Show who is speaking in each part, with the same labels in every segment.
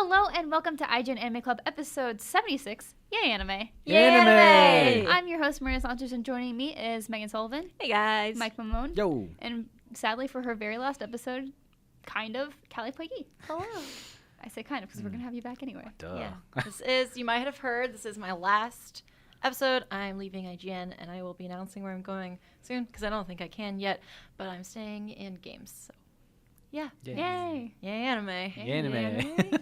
Speaker 1: Hello and welcome to IGN Anime Club episode 76, Yay Anime.
Speaker 2: Yay Anime!
Speaker 1: I'm your host, Maria Sanchez, and joining me is Megan Sullivan.
Speaker 2: Hey guys.
Speaker 1: Mike Mamone.
Speaker 3: Yo.
Speaker 1: And sadly for her very last episode, kind of, Kallie Poigi.
Speaker 2: Hello.
Speaker 1: I say kind of because we're going to have you back anyway.
Speaker 3: Duh.
Speaker 2: Yeah. This is, you might have heard, this is my last episode. I'm leaving IGN and I will be announcing where I'm going soon because I don't think I can yet, but I'm staying in games. So, yeah.
Speaker 1: Yay.
Speaker 2: Yay anime.
Speaker 3: Yay anime.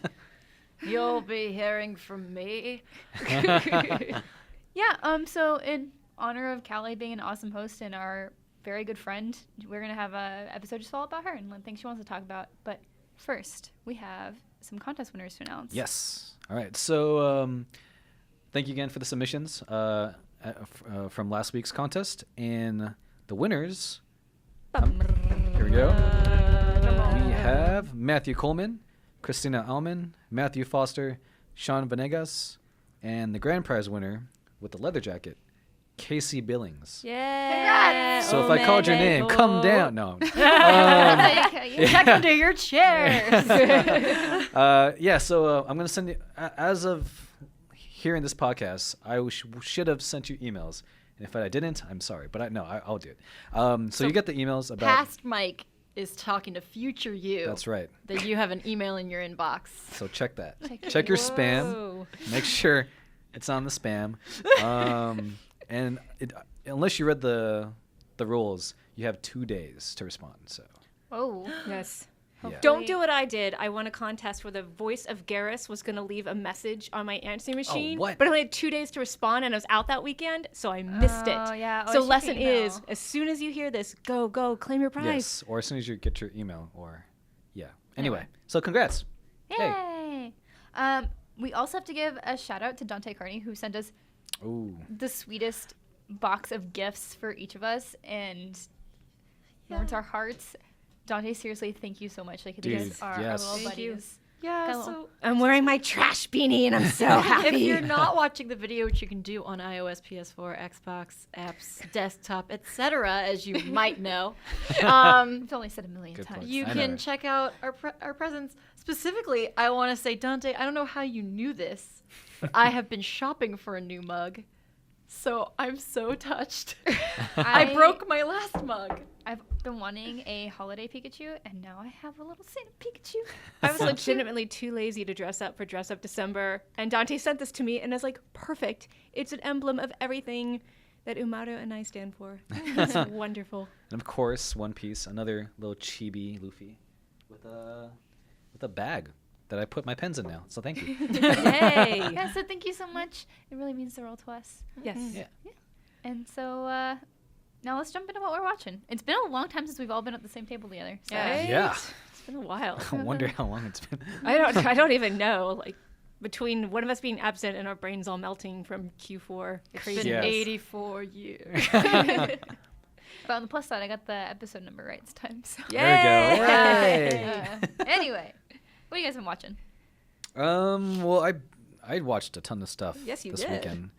Speaker 2: You'll be hearing from me.
Speaker 1: Yeah, so in honor of Kallie being an awesome host and our very good friend, we're going to have an episode just all about her and things she wants to talk about. But first, we have some contest winners to announce.
Speaker 3: Yes. All right. So thank you again for the submissions from last week's contest. And the winners, here we go. We have Matthew Coleman, Christina Alman, Matthew Foster, Sean Venegas, and the grand prize winner with the leather jacket, Casey Billings.
Speaker 2: Yeah.
Speaker 3: So if I called your name, come down. No.
Speaker 2: Check under your chairs.
Speaker 3: So I'm going to send you, as of hearing this podcast, I should have sent you emails. And if I didn't, I'm sorry. But I'll do it. So you get the emails about.
Speaker 2: Past Mike is talking to future you.
Speaker 3: That's right.
Speaker 2: That you have an email in your inbox.
Speaker 3: So check that. Check your spam. Make sure it's on the spam. And unless you read the rules, you have 2 days to respond. So.
Speaker 1: Oh.
Speaker 4: Yes.
Speaker 3: Yeah.
Speaker 4: Don't do what I did. I won a contest where the voice of Garrus was going to leave a message on my answering machine.
Speaker 3: what?
Speaker 4: But I only had 2 days to respond, and I was out that weekend, so I missed it.
Speaker 1: Yeah. Oh,
Speaker 4: so
Speaker 1: I
Speaker 4: lesson
Speaker 1: should email.
Speaker 4: is, as soon as you hear this, go, claim your prize.
Speaker 3: Yes. Or as soon as you get your email. Anyway. So congrats.
Speaker 1: Yay! We also have to give a shout out to Dante Carney, who sent us
Speaker 3: Ooh.
Speaker 1: the sweetest box of gifts for each of us and warms our hearts. Dante, seriously, thank you so much. Like,
Speaker 3: Dude,
Speaker 1: these are our
Speaker 3: yes.
Speaker 1: little
Speaker 4: Thank you.
Speaker 1: buddies.
Speaker 2: Yeah, so
Speaker 4: I'm wearing my trash beanie, and I'm so happy.
Speaker 2: if you're not watching the video, which you can do on iOS, PS4, Xbox, apps, desktop, etc., as you might know,
Speaker 1: I've only said a million
Speaker 3: Good
Speaker 1: times.
Speaker 3: point.
Speaker 2: you
Speaker 3: I know,
Speaker 2: can
Speaker 3: right?
Speaker 2: check out our presents. Specifically, I want to say, Dante, I don't know how you knew this, but I have been shopping for a new mug. So I'm so touched. I broke my last mug.
Speaker 1: I've been wanting a holiday Pikachu, and now I have a little Santa Pikachu.
Speaker 4: I was legitimately too lazy to dress up for Dress Up December, and Dante sent this to me, and I was like, perfect. It's an emblem of everything that Umaru and I stand for. It's wonderful.
Speaker 3: And of course, One Piece, another little chibi Luffy with a bag that I put my pens in now. So thank you.
Speaker 4: Yay.
Speaker 1: Yeah, so thank you so much. It really means the world to us.
Speaker 4: Yes.
Speaker 3: Yeah.
Speaker 1: And so now let's jump into what we're watching. It's been a long time since we've all been at the same table together. So.
Speaker 4: Right?
Speaker 3: Yeah.
Speaker 4: It's been a while.
Speaker 3: I wonder how long it's been.
Speaker 4: I don't even know. Like, between one of us being absent and our brains all melting from Q4
Speaker 2: It's
Speaker 4: crazy.
Speaker 2: been
Speaker 3: Yes.
Speaker 2: 84 years.
Speaker 1: But on the plus side, I got the episode number right this time. So.
Speaker 3: There we go. Hooray.
Speaker 1: Anyway, what have you guys been watching?
Speaker 3: Well, I watched a ton of stuff
Speaker 4: Yes, you
Speaker 3: this
Speaker 4: did.
Speaker 3: weekend.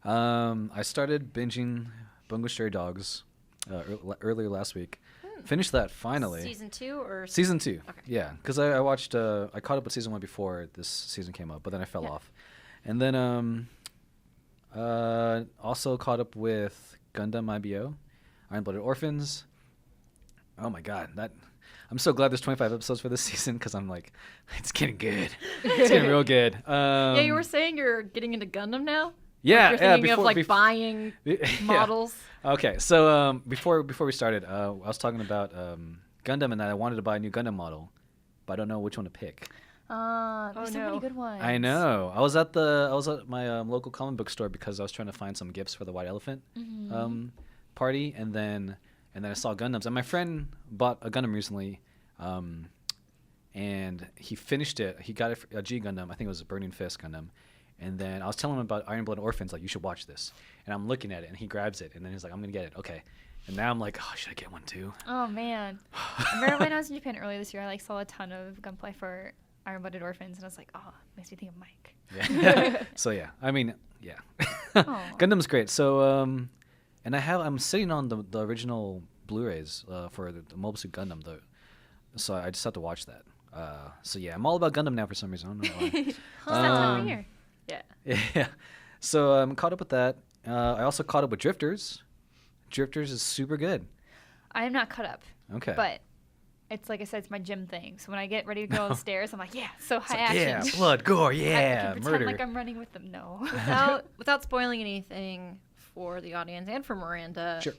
Speaker 3: I started binging Bungo Stray Dogs earlier last week. Finished that finally.
Speaker 2: Season 2 or
Speaker 3: Season 2.
Speaker 2: Okay.
Speaker 3: Yeah, because I watched. I caught up with season 1 before this season came up, but then I fell off. And then also caught up with Gundam IBO, Iron-Blooded Orphans. Oh my god, I'm so glad there's 25 episodes for this season because I'm like, it's getting good. It's getting real good.
Speaker 2: Yeah, you were saying you're getting into Gundam now?
Speaker 3: Yeah,
Speaker 2: You're thinking of like
Speaker 3: before-
Speaker 2: buying
Speaker 3: Yeah.
Speaker 2: models.
Speaker 3: Okay, so before we started, I was talking about Gundam and that I wanted to buy a new Gundam model, but I don't know which one to pick.
Speaker 1: There's so many good ones.
Speaker 3: I know. I was at my local comic book store because I was trying to find some gifts for the White Elephant party, and then I saw Gundams. And my friend bought a Gundam recently, and he finished it. He got a G Gundam. I think it was a Burning Fist Gundam. And then I was telling him about Iron-Blooded Orphans, like, you should watch this. And I'm looking at it, and he grabs it, and then he's like, I'm going to get it. Okay. And now I'm like, oh, should I get one too?
Speaker 1: Oh, man. I remember when I was in Japan earlier this year, I saw a ton of gunplay for Iron-Blooded Orphans, and I was like, oh, makes me think of Mike.
Speaker 3: Yeah. So, yeah. I mean, yeah.
Speaker 1: Aw.
Speaker 3: Gundam's great. So, and I'm sitting on the original Blu-rays for the Mobile Suit Gundam, though. So I just have to watch that. So yeah, I'm all about Gundam now for some reason. I don't know why.
Speaker 1: Just that time of year.
Speaker 2: Yeah.
Speaker 3: Yeah. So I'm caught up with that. I also caught up with Drifters. Drifters is super good.
Speaker 1: I am not caught up.
Speaker 3: Okay.
Speaker 1: But it's like I said, it's my gym thing. So when I get ready to go upstairs, I'm like, yeah, so
Speaker 3: It's
Speaker 1: high
Speaker 3: like,
Speaker 1: action.
Speaker 3: yeah, blood, gore,
Speaker 1: I
Speaker 3: yeah,
Speaker 1: can pretend
Speaker 3: murder.
Speaker 1: like I'm running with them. No.
Speaker 2: Without spoiling anything for the audience and for Miranda,
Speaker 3: Sure.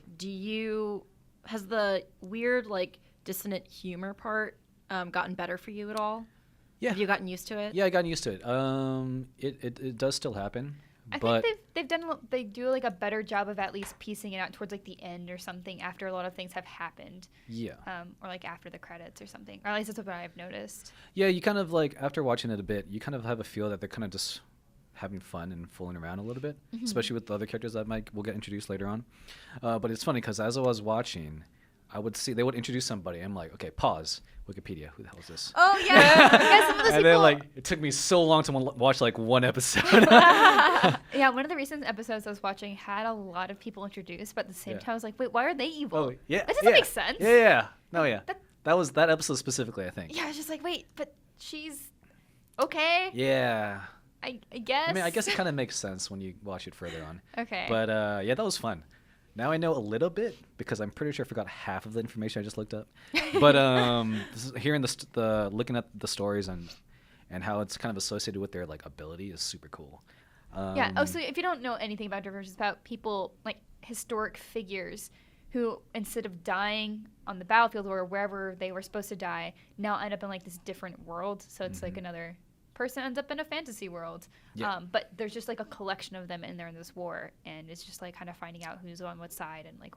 Speaker 2: has the weird like dissonant humor part gotten better for you at all?
Speaker 3: Yeah.
Speaker 2: Have you gotten used to it?
Speaker 3: Yeah, I got used to it. It does still happen.
Speaker 1: I
Speaker 3: but
Speaker 1: think they do like a better job of at least piecing it out towards like the end or something after a lot of things have happened.
Speaker 3: yeah.
Speaker 1: Or like after the credits or something. Or at least that's what I've noticed.
Speaker 3: Yeah, you kind of like, after watching it a bit, you kind of have a feel that they're kind of just having fun and fooling around a little bit, especially with the other characters that will get introduced later on. But it's funny because as I was watching, I would see they would introduce somebody. I'm like, okay, pause. Wikipedia. Who the hell is this?
Speaker 1: Oh yeah, yeah. Some of those
Speaker 3: And
Speaker 1: people.
Speaker 3: then like it took me so long to watch like one episode.
Speaker 1: Yeah, one of the recent episodes I was watching had a lot of people introduced, but at the same
Speaker 3: Yeah.
Speaker 1: time I was like, wait, why are they evil?
Speaker 3: Oh yeah.
Speaker 1: That doesn't
Speaker 3: yeah.
Speaker 1: make sense.
Speaker 3: Yeah, yeah. No, yeah.
Speaker 1: That-
Speaker 3: That was that episode specifically, I think.
Speaker 1: Yeah, I was just like, wait, but she's okay.
Speaker 3: Yeah.
Speaker 1: I guess.
Speaker 3: I mean, I guess it kind of makes sense when you watch it further on.
Speaker 1: Okay.
Speaker 3: But yeah, that was fun. Now I know a little bit because I'm pretty sure I forgot half of the information I just looked up. But hearing looking at the stories and how it's kind of associated with their like ability is super cool.
Speaker 1: Yeah. Oh, so if you don't know anything about Drifters, it's about people like historic figures who, instead of dying on the battlefield or wherever they were supposed to die, now end up in like this different world. So it's like another person ends up in a fantasy world.
Speaker 3: Yeah.
Speaker 1: But there's just like a collection of them in there in this war, and it's just like kind of finding out who's on what side and like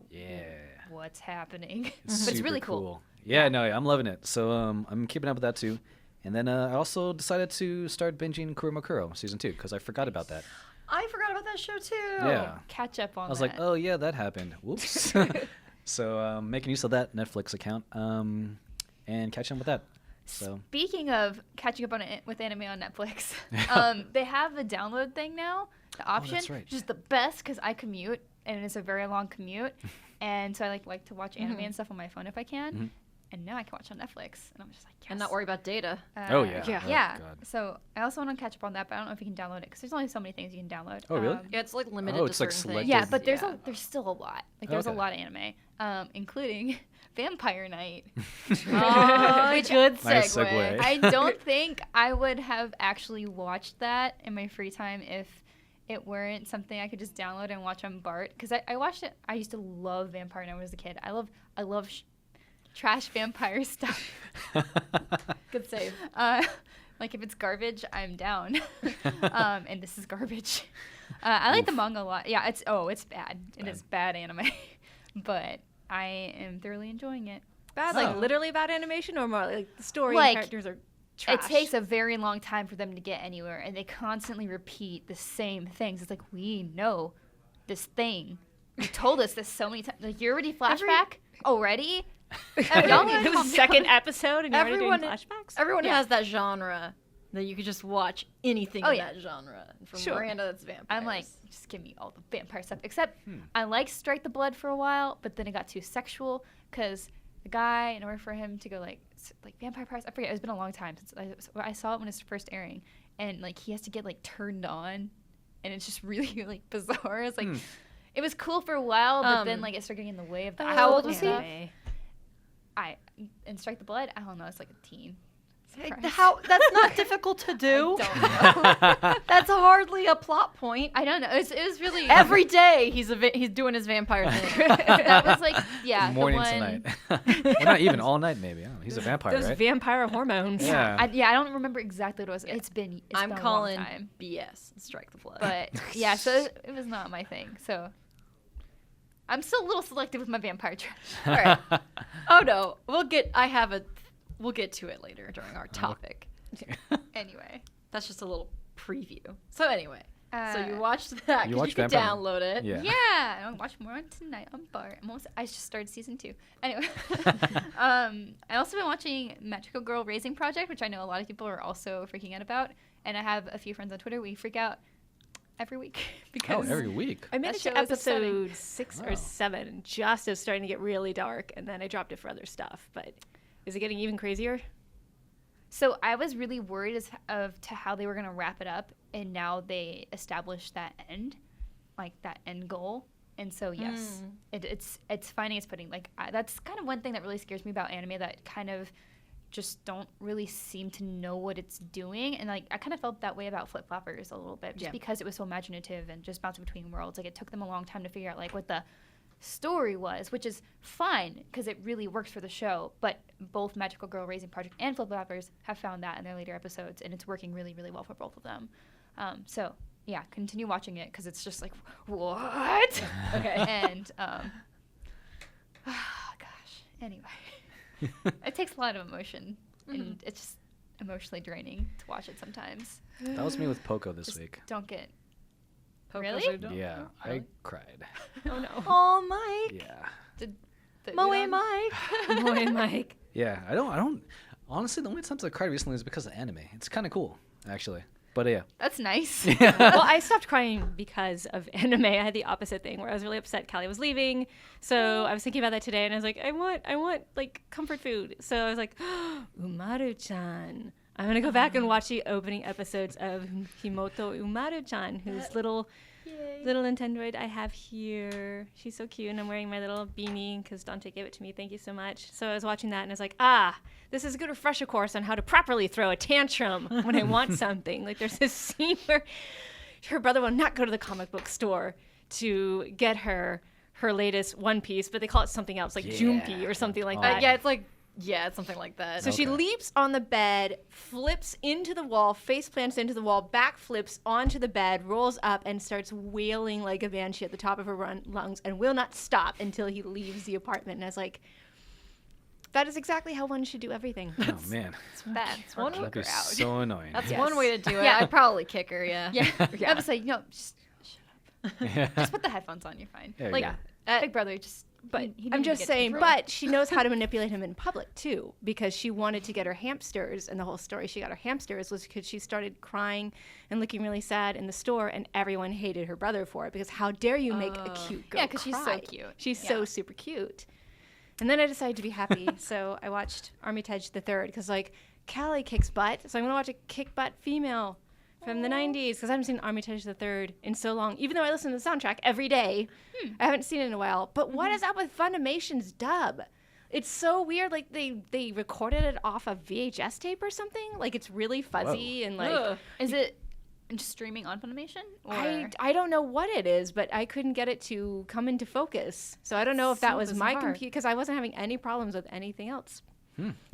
Speaker 1: what's happening. But it's
Speaker 3: super
Speaker 1: really cool.
Speaker 3: Yeah, no, I'm loving it. So I'm keeping up with that too. And then I also decided to start binging Kuromukuro season 2 because I forgot about that.
Speaker 2: I forgot about that show too.
Speaker 3: Yeah.
Speaker 1: Catch up on
Speaker 3: I was
Speaker 1: that.
Speaker 3: like, oh yeah, that happened. Whoops. So making use of that Netflix account and catching up with that. So
Speaker 1: Speaking of catching up on it with anime on Netflix, they have the download thing now, the option,
Speaker 3: that's right.
Speaker 1: which is the best because I commute and it's a very long commute, and so I like to watch anime and stuff on my phone if I can, and now I can watch on Netflix, and I'm just like, yes.
Speaker 2: And not worry about data.
Speaker 3: Oh, yeah.
Speaker 1: yeah.
Speaker 3: Oh,
Speaker 1: Yeah.
Speaker 3: God.
Speaker 1: So I also want to catch up on that, but I don't know if you can download it because there's only so many things you can download.
Speaker 3: Oh, really?
Speaker 2: Yeah, it's like limited
Speaker 3: Oh,
Speaker 2: to
Speaker 3: it's, like,
Speaker 2: certain
Speaker 3: selected.
Speaker 2: things.
Speaker 1: Yeah, but there's still a lot. Like there's a
Speaker 3: Okay.
Speaker 1: lot of anime, including Vampire Night.
Speaker 2: Oh, good
Speaker 3: Nice
Speaker 2: segue.
Speaker 3: segue.
Speaker 1: I don't think I would have actually watched that in my free time if it weren't something I could just download and watch on BART. Because I watched it. I used to love Vampire Night when I was a kid. I love trash vampire stuff.
Speaker 2: Good save.
Speaker 1: Like if it's garbage, I'm down. And this is garbage. I like the manga a lot. Yeah, it's bad. It is bad anime, but I am thoroughly enjoying it.
Speaker 4: Bad,
Speaker 3: Oh.
Speaker 4: like literally bad animation, or more like the story
Speaker 1: Like,
Speaker 4: and characters are trash.
Speaker 1: It takes a very long time for them to get anywhere, and they constantly repeat the same things. It's like, we know this thing. You told us this so many times. Like, you're already flashback already? Y'all need to
Speaker 4: the
Speaker 1: calm
Speaker 4: second
Speaker 1: down.
Speaker 4: episode, and you're already doing
Speaker 2: Everyone-
Speaker 4: flashbacks.
Speaker 2: Everyone
Speaker 1: Yeah.
Speaker 2: has that genre that you could just watch anything
Speaker 1: Oh,
Speaker 2: in
Speaker 1: yeah.
Speaker 2: that genre. And for
Speaker 1: Sure.
Speaker 2: Miranda, that's vampires.
Speaker 1: I'm like, just give me all the vampire stuff. Except I liked Strike the Blood for a while, but then it got too sexual because the guy, in order for him to go like vampire parts, I forget. It's been a long time since I saw it when it's first airing, and like he has to get like turned on, and it's just really like bizarre. It's like it was cool for a while, but then like it started getting in the way of the
Speaker 2: How old was he?
Speaker 1: anime. In Strike the Blood, I don't know. It's like a teen. Surprise.
Speaker 2: How? That's not difficult to do.
Speaker 1: I don't know.
Speaker 2: That's hardly a plot point.
Speaker 1: I don't know. It was really
Speaker 2: Every day he's doing his vampire thing.
Speaker 1: that was like
Speaker 3: morning
Speaker 1: the
Speaker 3: to
Speaker 1: one.
Speaker 3: night. Well, not even all night, maybe. I don't know. He's a vampire,
Speaker 4: Those
Speaker 3: right?
Speaker 4: vampire hormones.
Speaker 3: Yeah.
Speaker 1: I don't remember exactly what it was. It's been
Speaker 2: I'm
Speaker 1: been
Speaker 2: calling
Speaker 1: a long time.
Speaker 2: BS and Strike the Blood.
Speaker 1: But yeah, so it was not my thing. So I'm still a little selective with my vampire trash.
Speaker 2: All right. Oh no, we'll get to it later during our topic.
Speaker 1: Anyway,
Speaker 2: That's just a little preview. So anyway, so you
Speaker 1: Uh,
Speaker 2: watched that.
Speaker 3: You
Speaker 2: 'cause
Speaker 3: watched
Speaker 2: you could
Speaker 3: Vampire
Speaker 2: download it.
Speaker 3: Yeah.
Speaker 1: I'll watch more on tonight on BART. I just started season 2. Anyway, I also been watching Magical Girl Raising Project, which I know a lot of people are also freaking out about, and I have a few friends on Twitter. We freak out every week
Speaker 3: Oh,
Speaker 1: because
Speaker 3: every week.
Speaker 4: I made
Speaker 1: That
Speaker 4: it to
Speaker 1: show is upsetting.
Speaker 4: episode 6
Speaker 3: Oh.
Speaker 4: or 7, just as starting to get really dark, and then I dropped it for other stuff. But is it getting even crazier?
Speaker 1: So I was really worried to how they were going to wrap it up, and now they established that end goal. And so yes, it's finding its footing. Like that's kind of one thing that really scares me about anime, that kind of just don't really seem to know what it's doing. And like I kind of felt that way about Flip Floppers a little bit, just because it was so imaginative and just bouncing between worlds. Like it took them a long time to figure out like what the story was, which is fine because it really works for the show. But both Magical Girl Raising Project and Flip Floppers have found that in their later episodes, and it's working really, really well for both of them. So yeah, continue watching it because it's just like, what? Okay. And gosh, anyway, it takes a lot of emotion, and it's just emotionally draining to watch it sometimes.
Speaker 3: That was me with Poco this week.
Speaker 1: Don't get
Speaker 2: Really?
Speaker 3: Yeah, I cried.
Speaker 4: Oh no.
Speaker 2: Oh, Mike.
Speaker 3: Yeah.
Speaker 2: Moe
Speaker 1: Udon?
Speaker 2: Mike.
Speaker 4: Boy, Mike.
Speaker 3: Yeah, I don't. Honestly, the only times I cried recently is because of anime. It's kind of cool, actually. But yeah.
Speaker 1: That's nice.
Speaker 4: Well, I stopped crying because of anime. I had the opposite thing where I was really upset Kallie was leaving. So I was thinking about that today, and I was like, I want like comfort food. So I was like, Umaru-chan. I'm going to go back and watch the opening episodes of Himouto Umaru-chan, whose little Nintendroid I have here. She's so cute, and I'm wearing my little beanie because Dante gave it to me. Thank you so much. So I was watching that, and I was like, this is a good refresher course on how to properly throw a tantrum when I want something. Like there's this scene where her brother will not go to the comic book store to get her latest One Piece, but they call it something else, like Junpei or something like that.
Speaker 2: It's something like that.
Speaker 4: So she leaps on the bed, flips into the wall, face plants into the wall, backflips onto the bed, rolls up, and starts wailing like a banshee at the top of her lungs and will not stop until he leaves the apartment. And I was like, that is exactly how one should do everything.
Speaker 3: Oh, man.
Speaker 2: That's one
Speaker 3: That'd be so annoying.
Speaker 2: That's one way to do it.
Speaker 1: Yeah.
Speaker 2: I'd probably kick her. Yeah.
Speaker 1: I was like, no, just shut up.
Speaker 3: Yeah.
Speaker 1: Just put the headphones on. You're fine.
Speaker 3: There you
Speaker 1: Like,
Speaker 3: go.
Speaker 1: Big Brother just.
Speaker 4: But
Speaker 1: he
Speaker 4: I'm
Speaker 1: needed to
Speaker 4: just
Speaker 1: get
Speaker 4: saying,
Speaker 1: control.
Speaker 4: but she knows how to manipulate him in public too, because she wanted to get her hamsters, and the whole story she got her hamsters was because she started crying and looking really sad in the store, and everyone hated her brother for it, because how dare you make a cute girl
Speaker 1: Yeah, because she's so
Speaker 4: cry?
Speaker 1: cute.
Speaker 4: She's so super cute. And then I decided to be happy, so I watched Armitage III, because like Kallie kicks butt, so I'm gonna watch a kick butt female from the 90s, because I haven't seen Armitage III in so long, even though I listen to the soundtrack every day. I haven't seen it in a while. But what is up with Funimation's dub? It's so weird. Like they recorded it off a VHS tape or something. Like it's really fuzzy and like.
Speaker 1: Is it just streaming on Funimation? Or?
Speaker 4: I don't know what it is, but I couldn't get it to come into focus. So I don't know if that
Speaker 1: So
Speaker 4: was my
Speaker 1: bizarre.
Speaker 4: computer, because I wasn't having any problems with anything else.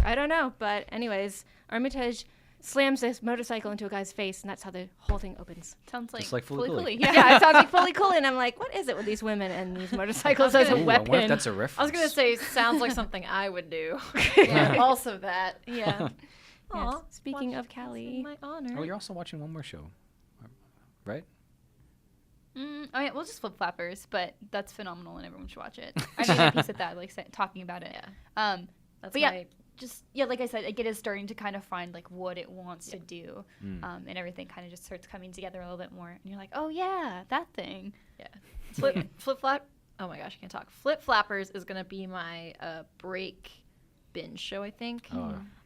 Speaker 4: I don't know. But anyways, Armitage slams this motorcycle into a guy's face, and that's how the whole thing opens.
Speaker 1: Sounds like
Speaker 3: Just like Fully Cooley.
Speaker 4: Yeah, it sounds like fully cool, and I'm like, what is it with these women and these motorcycles as a
Speaker 3: Ooh, I
Speaker 4: weapon?
Speaker 3: wonder if that's a reference.
Speaker 2: I was gonna say sounds like something I would do. Yeah. Also that.
Speaker 4: Yeah.
Speaker 2: Aw,
Speaker 4: Yes. Speaking of
Speaker 2: in
Speaker 4: Kallie,
Speaker 2: my honor.
Speaker 3: Oh, you're also watching one more show, right?
Speaker 1: Oh yeah, well, just Flip Flappers, but that's phenomenal, and everyone should watch it. I made a piece of that, like talking about it.
Speaker 2: Yeah. That's
Speaker 1: But yeah,
Speaker 2: my
Speaker 1: like I said, like, it is starting to kind of find like what it wants to do, and everything kind of just starts coming together a little bit more. And you're like, oh yeah, that thing.
Speaker 2: Flip Flap. Oh my gosh, I can't talk. Flip Flappers is gonna be my break binge show, I think.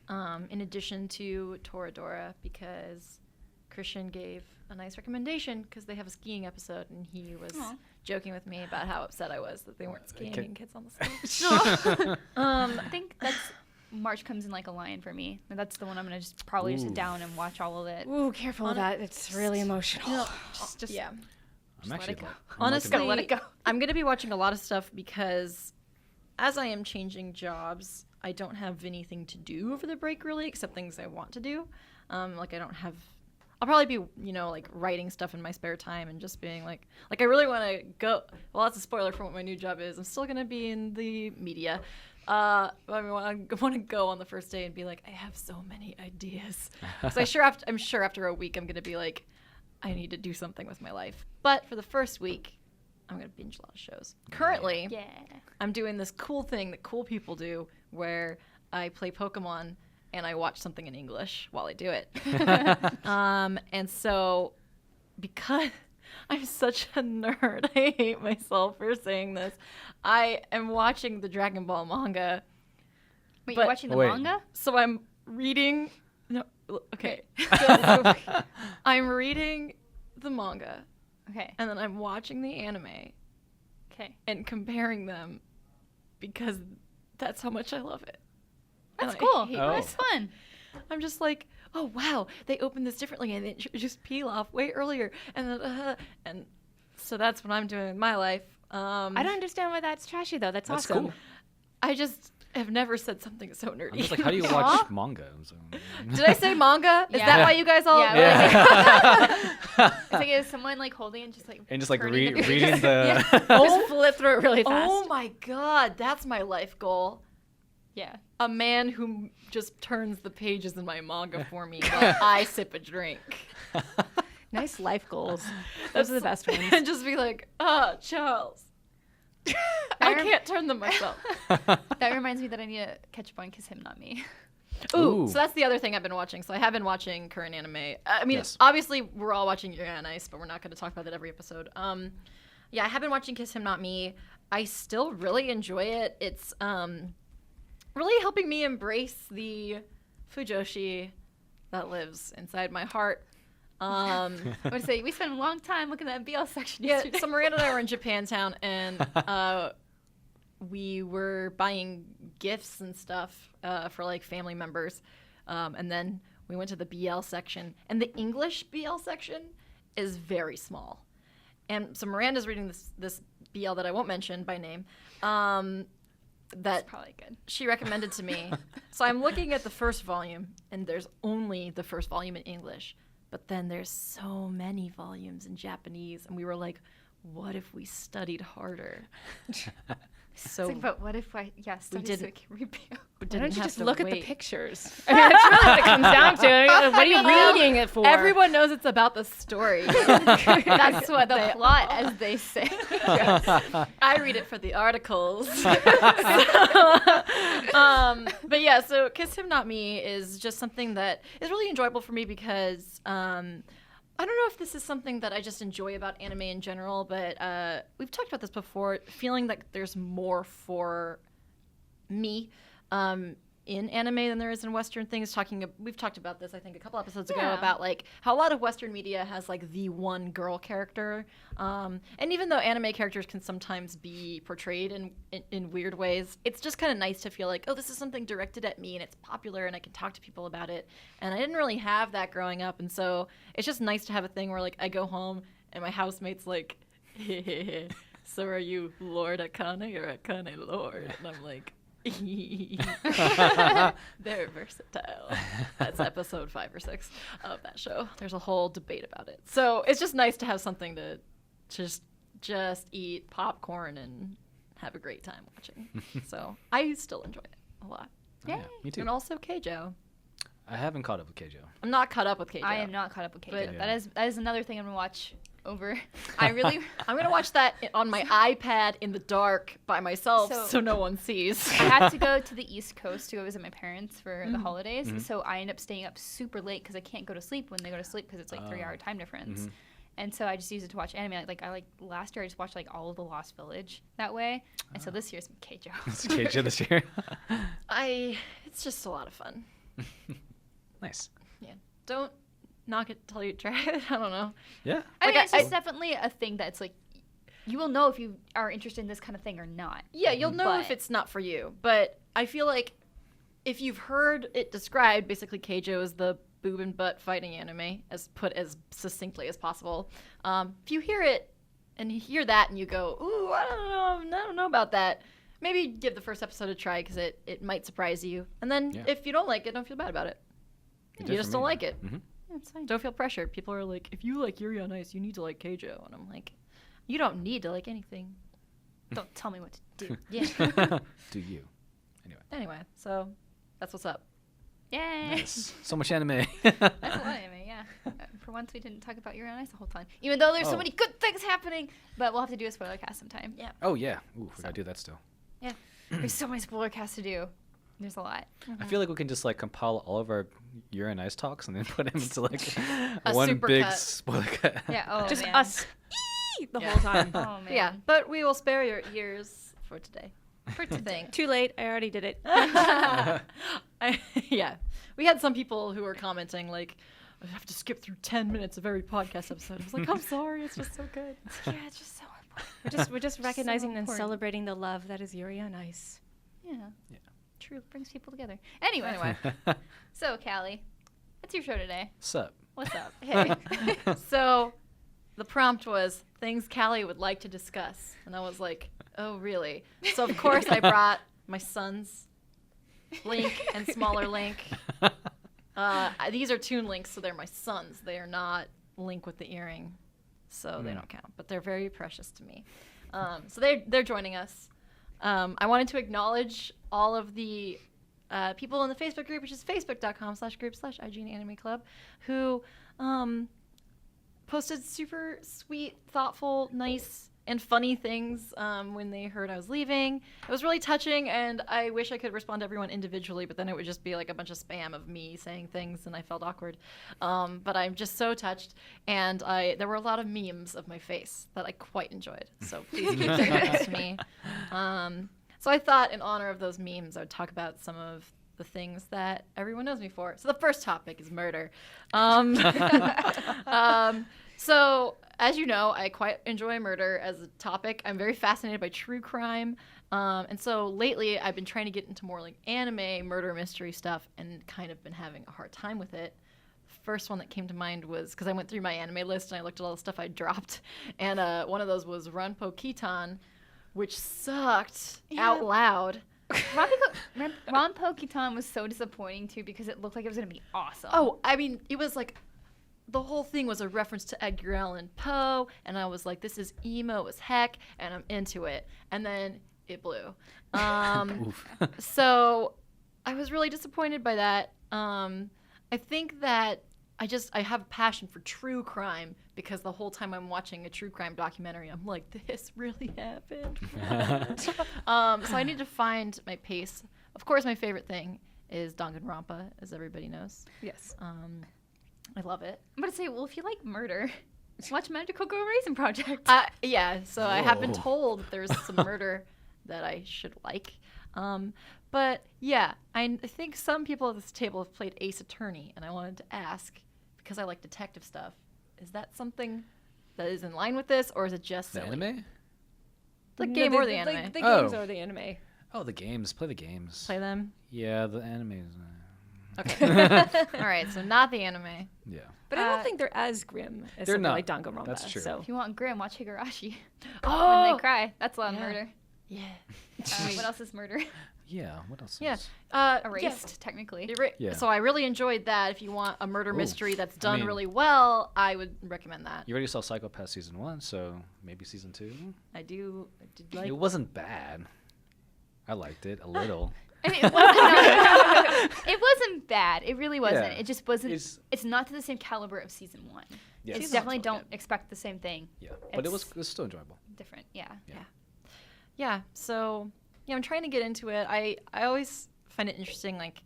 Speaker 2: In addition to Toradora, because Christian gave a nice recommendation because they have a skiing episode, and he was joking with me about how upset I was that they weren't skiing and kids on the stage.
Speaker 1: I think that's March Comes in Like a Lion for me. And that's the one I'm gonna just probably just sit down and watch all of it.
Speaker 4: ooh, careful with that. It's really emotional.
Speaker 1: Just
Speaker 2: yeah.
Speaker 3: I'm actually
Speaker 1: let it go.
Speaker 2: Honestly,
Speaker 1: let it go.
Speaker 2: I'm going to be watching a lot of stuff because as I am changing jobs, I don't have anything to do over the break really, except things I want to do. Like I don't have, I'll probably be, like writing stuff in my spare time and just being like I really want to go. Well, that's a spoiler for what my new job is. I'm still going to be in the media. I want to go on the first day and be like, I have so many ideas. So I'm sure after a week, I'm going to be like, I need to do something with my life. But for the first week, I'm going to binge a lot of shows. Currently,
Speaker 1: Yeah.
Speaker 2: I'm doing this cool thing that cool people do where I play Pokemon and I watch something in English while I do it. And so because I'm such a nerd, I hate myself for saying this, I am watching the Dragon Ball manga.
Speaker 1: Wait,
Speaker 2: But-
Speaker 1: you're watching the
Speaker 3: Wait.
Speaker 1: manga?
Speaker 2: So I'm reading Okay. So, I'm reading the manga,
Speaker 1: Okay.
Speaker 2: and then I'm watching the anime
Speaker 1: Okay.
Speaker 2: and comparing them because that's how much I love it.
Speaker 1: That's
Speaker 2: And I
Speaker 1: cool.
Speaker 2: hate
Speaker 3: Oh.
Speaker 1: That's fun.
Speaker 2: I'm just like, oh wow, they opened this differently and it just peel off way earlier, and so that's what I'm doing in my life.
Speaker 4: I don't understand why that's trashy though. That's
Speaker 3: That's
Speaker 4: awesome.
Speaker 3: cool.
Speaker 2: I just have never said something so nerdy.
Speaker 3: I'm just like, how do you watch manga? So,
Speaker 2: Did I say manga? Is
Speaker 1: Yeah.
Speaker 2: that why you guys all?
Speaker 1: Yeah,
Speaker 3: Yeah.
Speaker 1: It's like is someone like holding it, just like
Speaker 3: and just like
Speaker 1: turning the
Speaker 3: reading
Speaker 1: pages?
Speaker 3: the.
Speaker 4: Just flip through it really fast.
Speaker 2: Oh my god, that's my life goal.
Speaker 1: Yeah.
Speaker 2: A man who just turns the pages in my manga for me while I sip a drink.
Speaker 4: Nice life goals. Those are the best ones.
Speaker 2: And just be like, Charles. I can't turn them myself.
Speaker 1: That reminds me that I need to catch up on Kiss Him Not Me.
Speaker 2: Ooh,
Speaker 3: Ooh.
Speaker 2: so that's the other thing I've been watching. So I have been watching current anime. I mean,
Speaker 3: Yes.
Speaker 2: obviously we're all watching Yuri on Ice, but we're not going to talk about that every episode. Yeah, I have been watching Kiss Him Not Me. I still really enjoy it. It's really helping me embrace the Fujoshi that lives inside my heart.
Speaker 1: I would say we spent a long time looking at that BL section.
Speaker 2: Yeah,
Speaker 1: yesterday.
Speaker 2: so Miranda and I were in Japantown, and we were buying gifts and stuff for like family members, and then we went to the BL section, and the English BL section is very small. And so Miranda's reading this BL that I won't mention by name, that
Speaker 1: That's probably good.
Speaker 2: she recommended to me. So I'm looking at the first volume, and there's only the first volume in English. But then there's so many volumes in Japanese, and we were like, what if we studied harder? So
Speaker 1: It's like, but what if I study so
Speaker 2: didn't-
Speaker 1: I can read BL?
Speaker 2: we
Speaker 4: Why
Speaker 2: didn't
Speaker 4: don't you
Speaker 2: have
Speaker 4: just
Speaker 2: to
Speaker 4: look at the
Speaker 2: wait.
Speaker 4: pictures? I mean, that's really what it comes down to. What are you reading it for?
Speaker 2: Everyone knows it's about the story.
Speaker 1: That's what the plot, as they say.
Speaker 2: I read it for the articles. But yeah, so Kiss Him Not Me is just something that is really enjoyable for me because I don't know if this is something that I just enjoy about anime in general, but we've talked about this before, feeling like there's more for me in anime than there is in Western things. We've talked about this, I think, a couple episodes ago
Speaker 1: Yeah.
Speaker 2: about like how a lot of Western media has like the one girl character, and even though anime characters can sometimes be portrayed in weird ways, it's just kind of nice to feel like, oh, this is something directed at me and it's popular and I can talk to people about it. And I didn't really have that growing up, and so it's just nice to have a thing where like I go home and my housemate's like, so are you Lord Akane or Akane Lord? And I'm like, very versatile. That's episode 5 or 6 of that show. There's a whole debate about it. So it's just nice to have something to just eat popcorn and have a great time watching. So I still enjoy it a lot.
Speaker 3: Yeah, me too.
Speaker 2: And also Keijo.
Speaker 3: I haven't caught up with Keijo.
Speaker 2: I'm not caught up with Keijo.
Speaker 1: I am not caught up with Keijo.
Speaker 2: But-
Speaker 3: Yeah.
Speaker 1: That is another thing I'm gonna watch over.
Speaker 2: I'm gonna watch that on my iPad in the dark by myself,
Speaker 1: So-
Speaker 2: so no one sees.
Speaker 1: I had to go to the East Coast to go visit my parents for the holidays, so I end up staying up super late because I can't go to sleep when they go to sleep because it's like 3-hour time difference. And so I just use it to watch anime. Like last year I just watched like all of the Lost Village that way, and so this year's Keijo.
Speaker 3: It's Keijo this year.
Speaker 2: It's just a lot of fun.
Speaker 3: Nice.
Speaker 2: Yeah. Don't knock it till you try it. I don't know.
Speaker 3: Yeah.
Speaker 1: I mean,
Speaker 2: Like,
Speaker 1: it's just definitely a thing that's like, you will know if you are interested in this kind of thing or not.
Speaker 2: Yeah, you'll know if
Speaker 1: But-
Speaker 2: it's not for you. But I feel like if you've heard it described, basically Keijo is the boob and butt fighting anime, as put as succinctly as possible. If you hear it and you hear that and you go, ooh, I don't know about that, maybe give the first episode a try because it might surprise you. And then
Speaker 3: Yeah.
Speaker 2: if you don't like it, don't feel bad about it.
Speaker 3: It
Speaker 2: You
Speaker 3: did
Speaker 2: just
Speaker 3: for
Speaker 2: don't
Speaker 3: me.
Speaker 2: like it.
Speaker 3: Mhm.
Speaker 1: That's fine.
Speaker 2: Don't feel pressured. People are like, if you like Yuri on Ice, you need to like Keijo. And I'm like, you don't need to like anything.
Speaker 1: Don't tell me what to do.
Speaker 2: Yeah.
Speaker 3: Do you?
Speaker 2: Anyway, so that's what's up.
Speaker 1: Yay!
Speaker 3: Nice. So much anime.
Speaker 1: That's a lot of anime, yeah. For once, we didn't talk about Yuri on Ice the whole time, even though there's so
Speaker 3: Oh.
Speaker 1: many good things happening. But we'll have to do a spoiler cast sometime.
Speaker 2: Yeah.
Speaker 3: Oh yeah. Ooh, we gotta do that still.
Speaker 1: There's so many spoiler casts to do. There's a lot.
Speaker 3: I feel like we can just like compile all of our Yuri and Ice talks and then put them into like
Speaker 2: A
Speaker 3: one
Speaker 2: super
Speaker 3: big
Speaker 2: cut.
Speaker 3: spoiler cut.
Speaker 1: Yeah. Oh
Speaker 4: Just
Speaker 1: man.
Speaker 4: us the whole time.
Speaker 1: Oh man.
Speaker 2: Yeah, but we will spare your ears for today. thing.
Speaker 4: Too late. I already did it.
Speaker 2: Yeah. We had some people who were commenting, like, I have to skip through 10 minutes of every podcast episode. I was like, I'm sorry. It's just so good.
Speaker 1: Yeah, it's just so important.
Speaker 4: We're just recognizing and
Speaker 1: important.
Speaker 4: celebrating the love that is Yuri on Ice.
Speaker 1: Yeah. True. Brings people together. Anyway. So, Kallie, what's your show today?
Speaker 3: Sup?
Speaker 1: What's up? Hey.
Speaker 2: So the prompt was things Kallie would like to discuss. And I was like, oh, really? So, of course, I brought my sons, Link and smaller Link. These are Toon Links, so they're my sons. They are not Link with the earring, so they don't count. But they're very precious to me. So they're joining us. I wanted to acknowledge all of the people in the Facebook group, which is facebook.com/group/IGN Anime Club, who posted super sweet, thoughtful, nice, and funny things when they heard I was leaving. It was really touching, and I wish I could respond to everyone individually, but then it would just be like a bunch of spam of me saying things, and I felt awkward. But I'm just so touched, and there were a lot of memes of my face that I quite enjoyed, so please keep sending those to me. So I thought in honor of those memes, I would talk about some of the things that everyone knows me for. So the first topic is murder. So, as you know, I quite enjoy murder as a topic. I'm very fascinated by true crime. And so lately I've been trying to get into more like anime murder mystery stuff and kind of been having a hard time with it. First one that came to mind was because I went through my anime list and I looked at all the stuff I dropped. And one of those was Rampo Kitan, which sucked out loud.
Speaker 1: Rampo Kitan was so disappointing too because it looked like it was going to be awesome.
Speaker 2: Oh, I mean, it was like the whole thing was a reference to Edgar Allan Poe, and I was like, this is emo as heck, and I'm into it. And then it blew. So I was really disappointed by that. I think that I have a passion for true crime because the whole time I'm watching a true crime documentary, I'm like, this really happened. So I need to find my pace. Of course, my favorite thing is Danganronpa, as everybody knows.
Speaker 4: Yes.
Speaker 2: I love it.
Speaker 1: I'm going to say, well, if you like murder, watch Magical Girl Raisin Project.
Speaker 2: Yeah, so I have been told there's some murder that I should like. But yeah, I think some people at this table have played Ace Attorney, and I wanted to ask, because I like detective stuff, is that something that is in line with this, or is it just
Speaker 3: The
Speaker 2: silly?
Speaker 3: anime?
Speaker 2: The game or the anime?
Speaker 4: The games or the anime.
Speaker 3: Oh, the games. Play the games.
Speaker 2: Play them?
Speaker 3: Yeah, the anime.
Speaker 2: Okay. All right, so not the anime.
Speaker 3: Yeah.
Speaker 4: But I don't think they're as grim as
Speaker 3: They're
Speaker 4: something
Speaker 3: not.
Speaker 4: like Danganronpa.
Speaker 3: That's true.
Speaker 4: So.
Speaker 1: If you want grim, watch Higurashi.
Speaker 2: Oh!
Speaker 1: When they cry. That's a lot of
Speaker 2: Yeah.
Speaker 1: murder.
Speaker 2: Yeah.
Speaker 1: What else is murder?
Speaker 3: Yeah. What else?
Speaker 2: Yeah.
Speaker 3: Is?
Speaker 1: Erased, technically.
Speaker 3: Yeah.
Speaker 2: So I really enjoyed that. If you want a murder
Speaker 3: Ooh.
Speaker 2: mystery that's done
Speaker 3: mean-
Speaker 2: really well, I would recommend that.
Speaker 3: You already saw Psychopath season 1, so maybe season 2.
Speaker 2: I did like.
Speaker 3: It wasn't bad. I liked it a little.
Speaker 1: I mean, it wasn't, it wasn't bad. It really wasn't.
Speaker 3: Yeah.
Speaker 1: It just wasn't.
Speaker 3: It's-
Speaker 1: It's not to the same caliber of season 1.
Speaker 3: Yeah.
Speaker 1: It's
Speaker 2: Season
Speaker 1: definitely
Speaker 2: one's really
Speaker 1: don't expect the same thing.
Speaker 3: Yeah. But it
Speaker 1: It's
Speaker 3: was still enjoyable.
Speaker 1: different. Yeah.
Speaker 2: Yeah. So yeah, I'm trying to get into it. I always find it interesting, like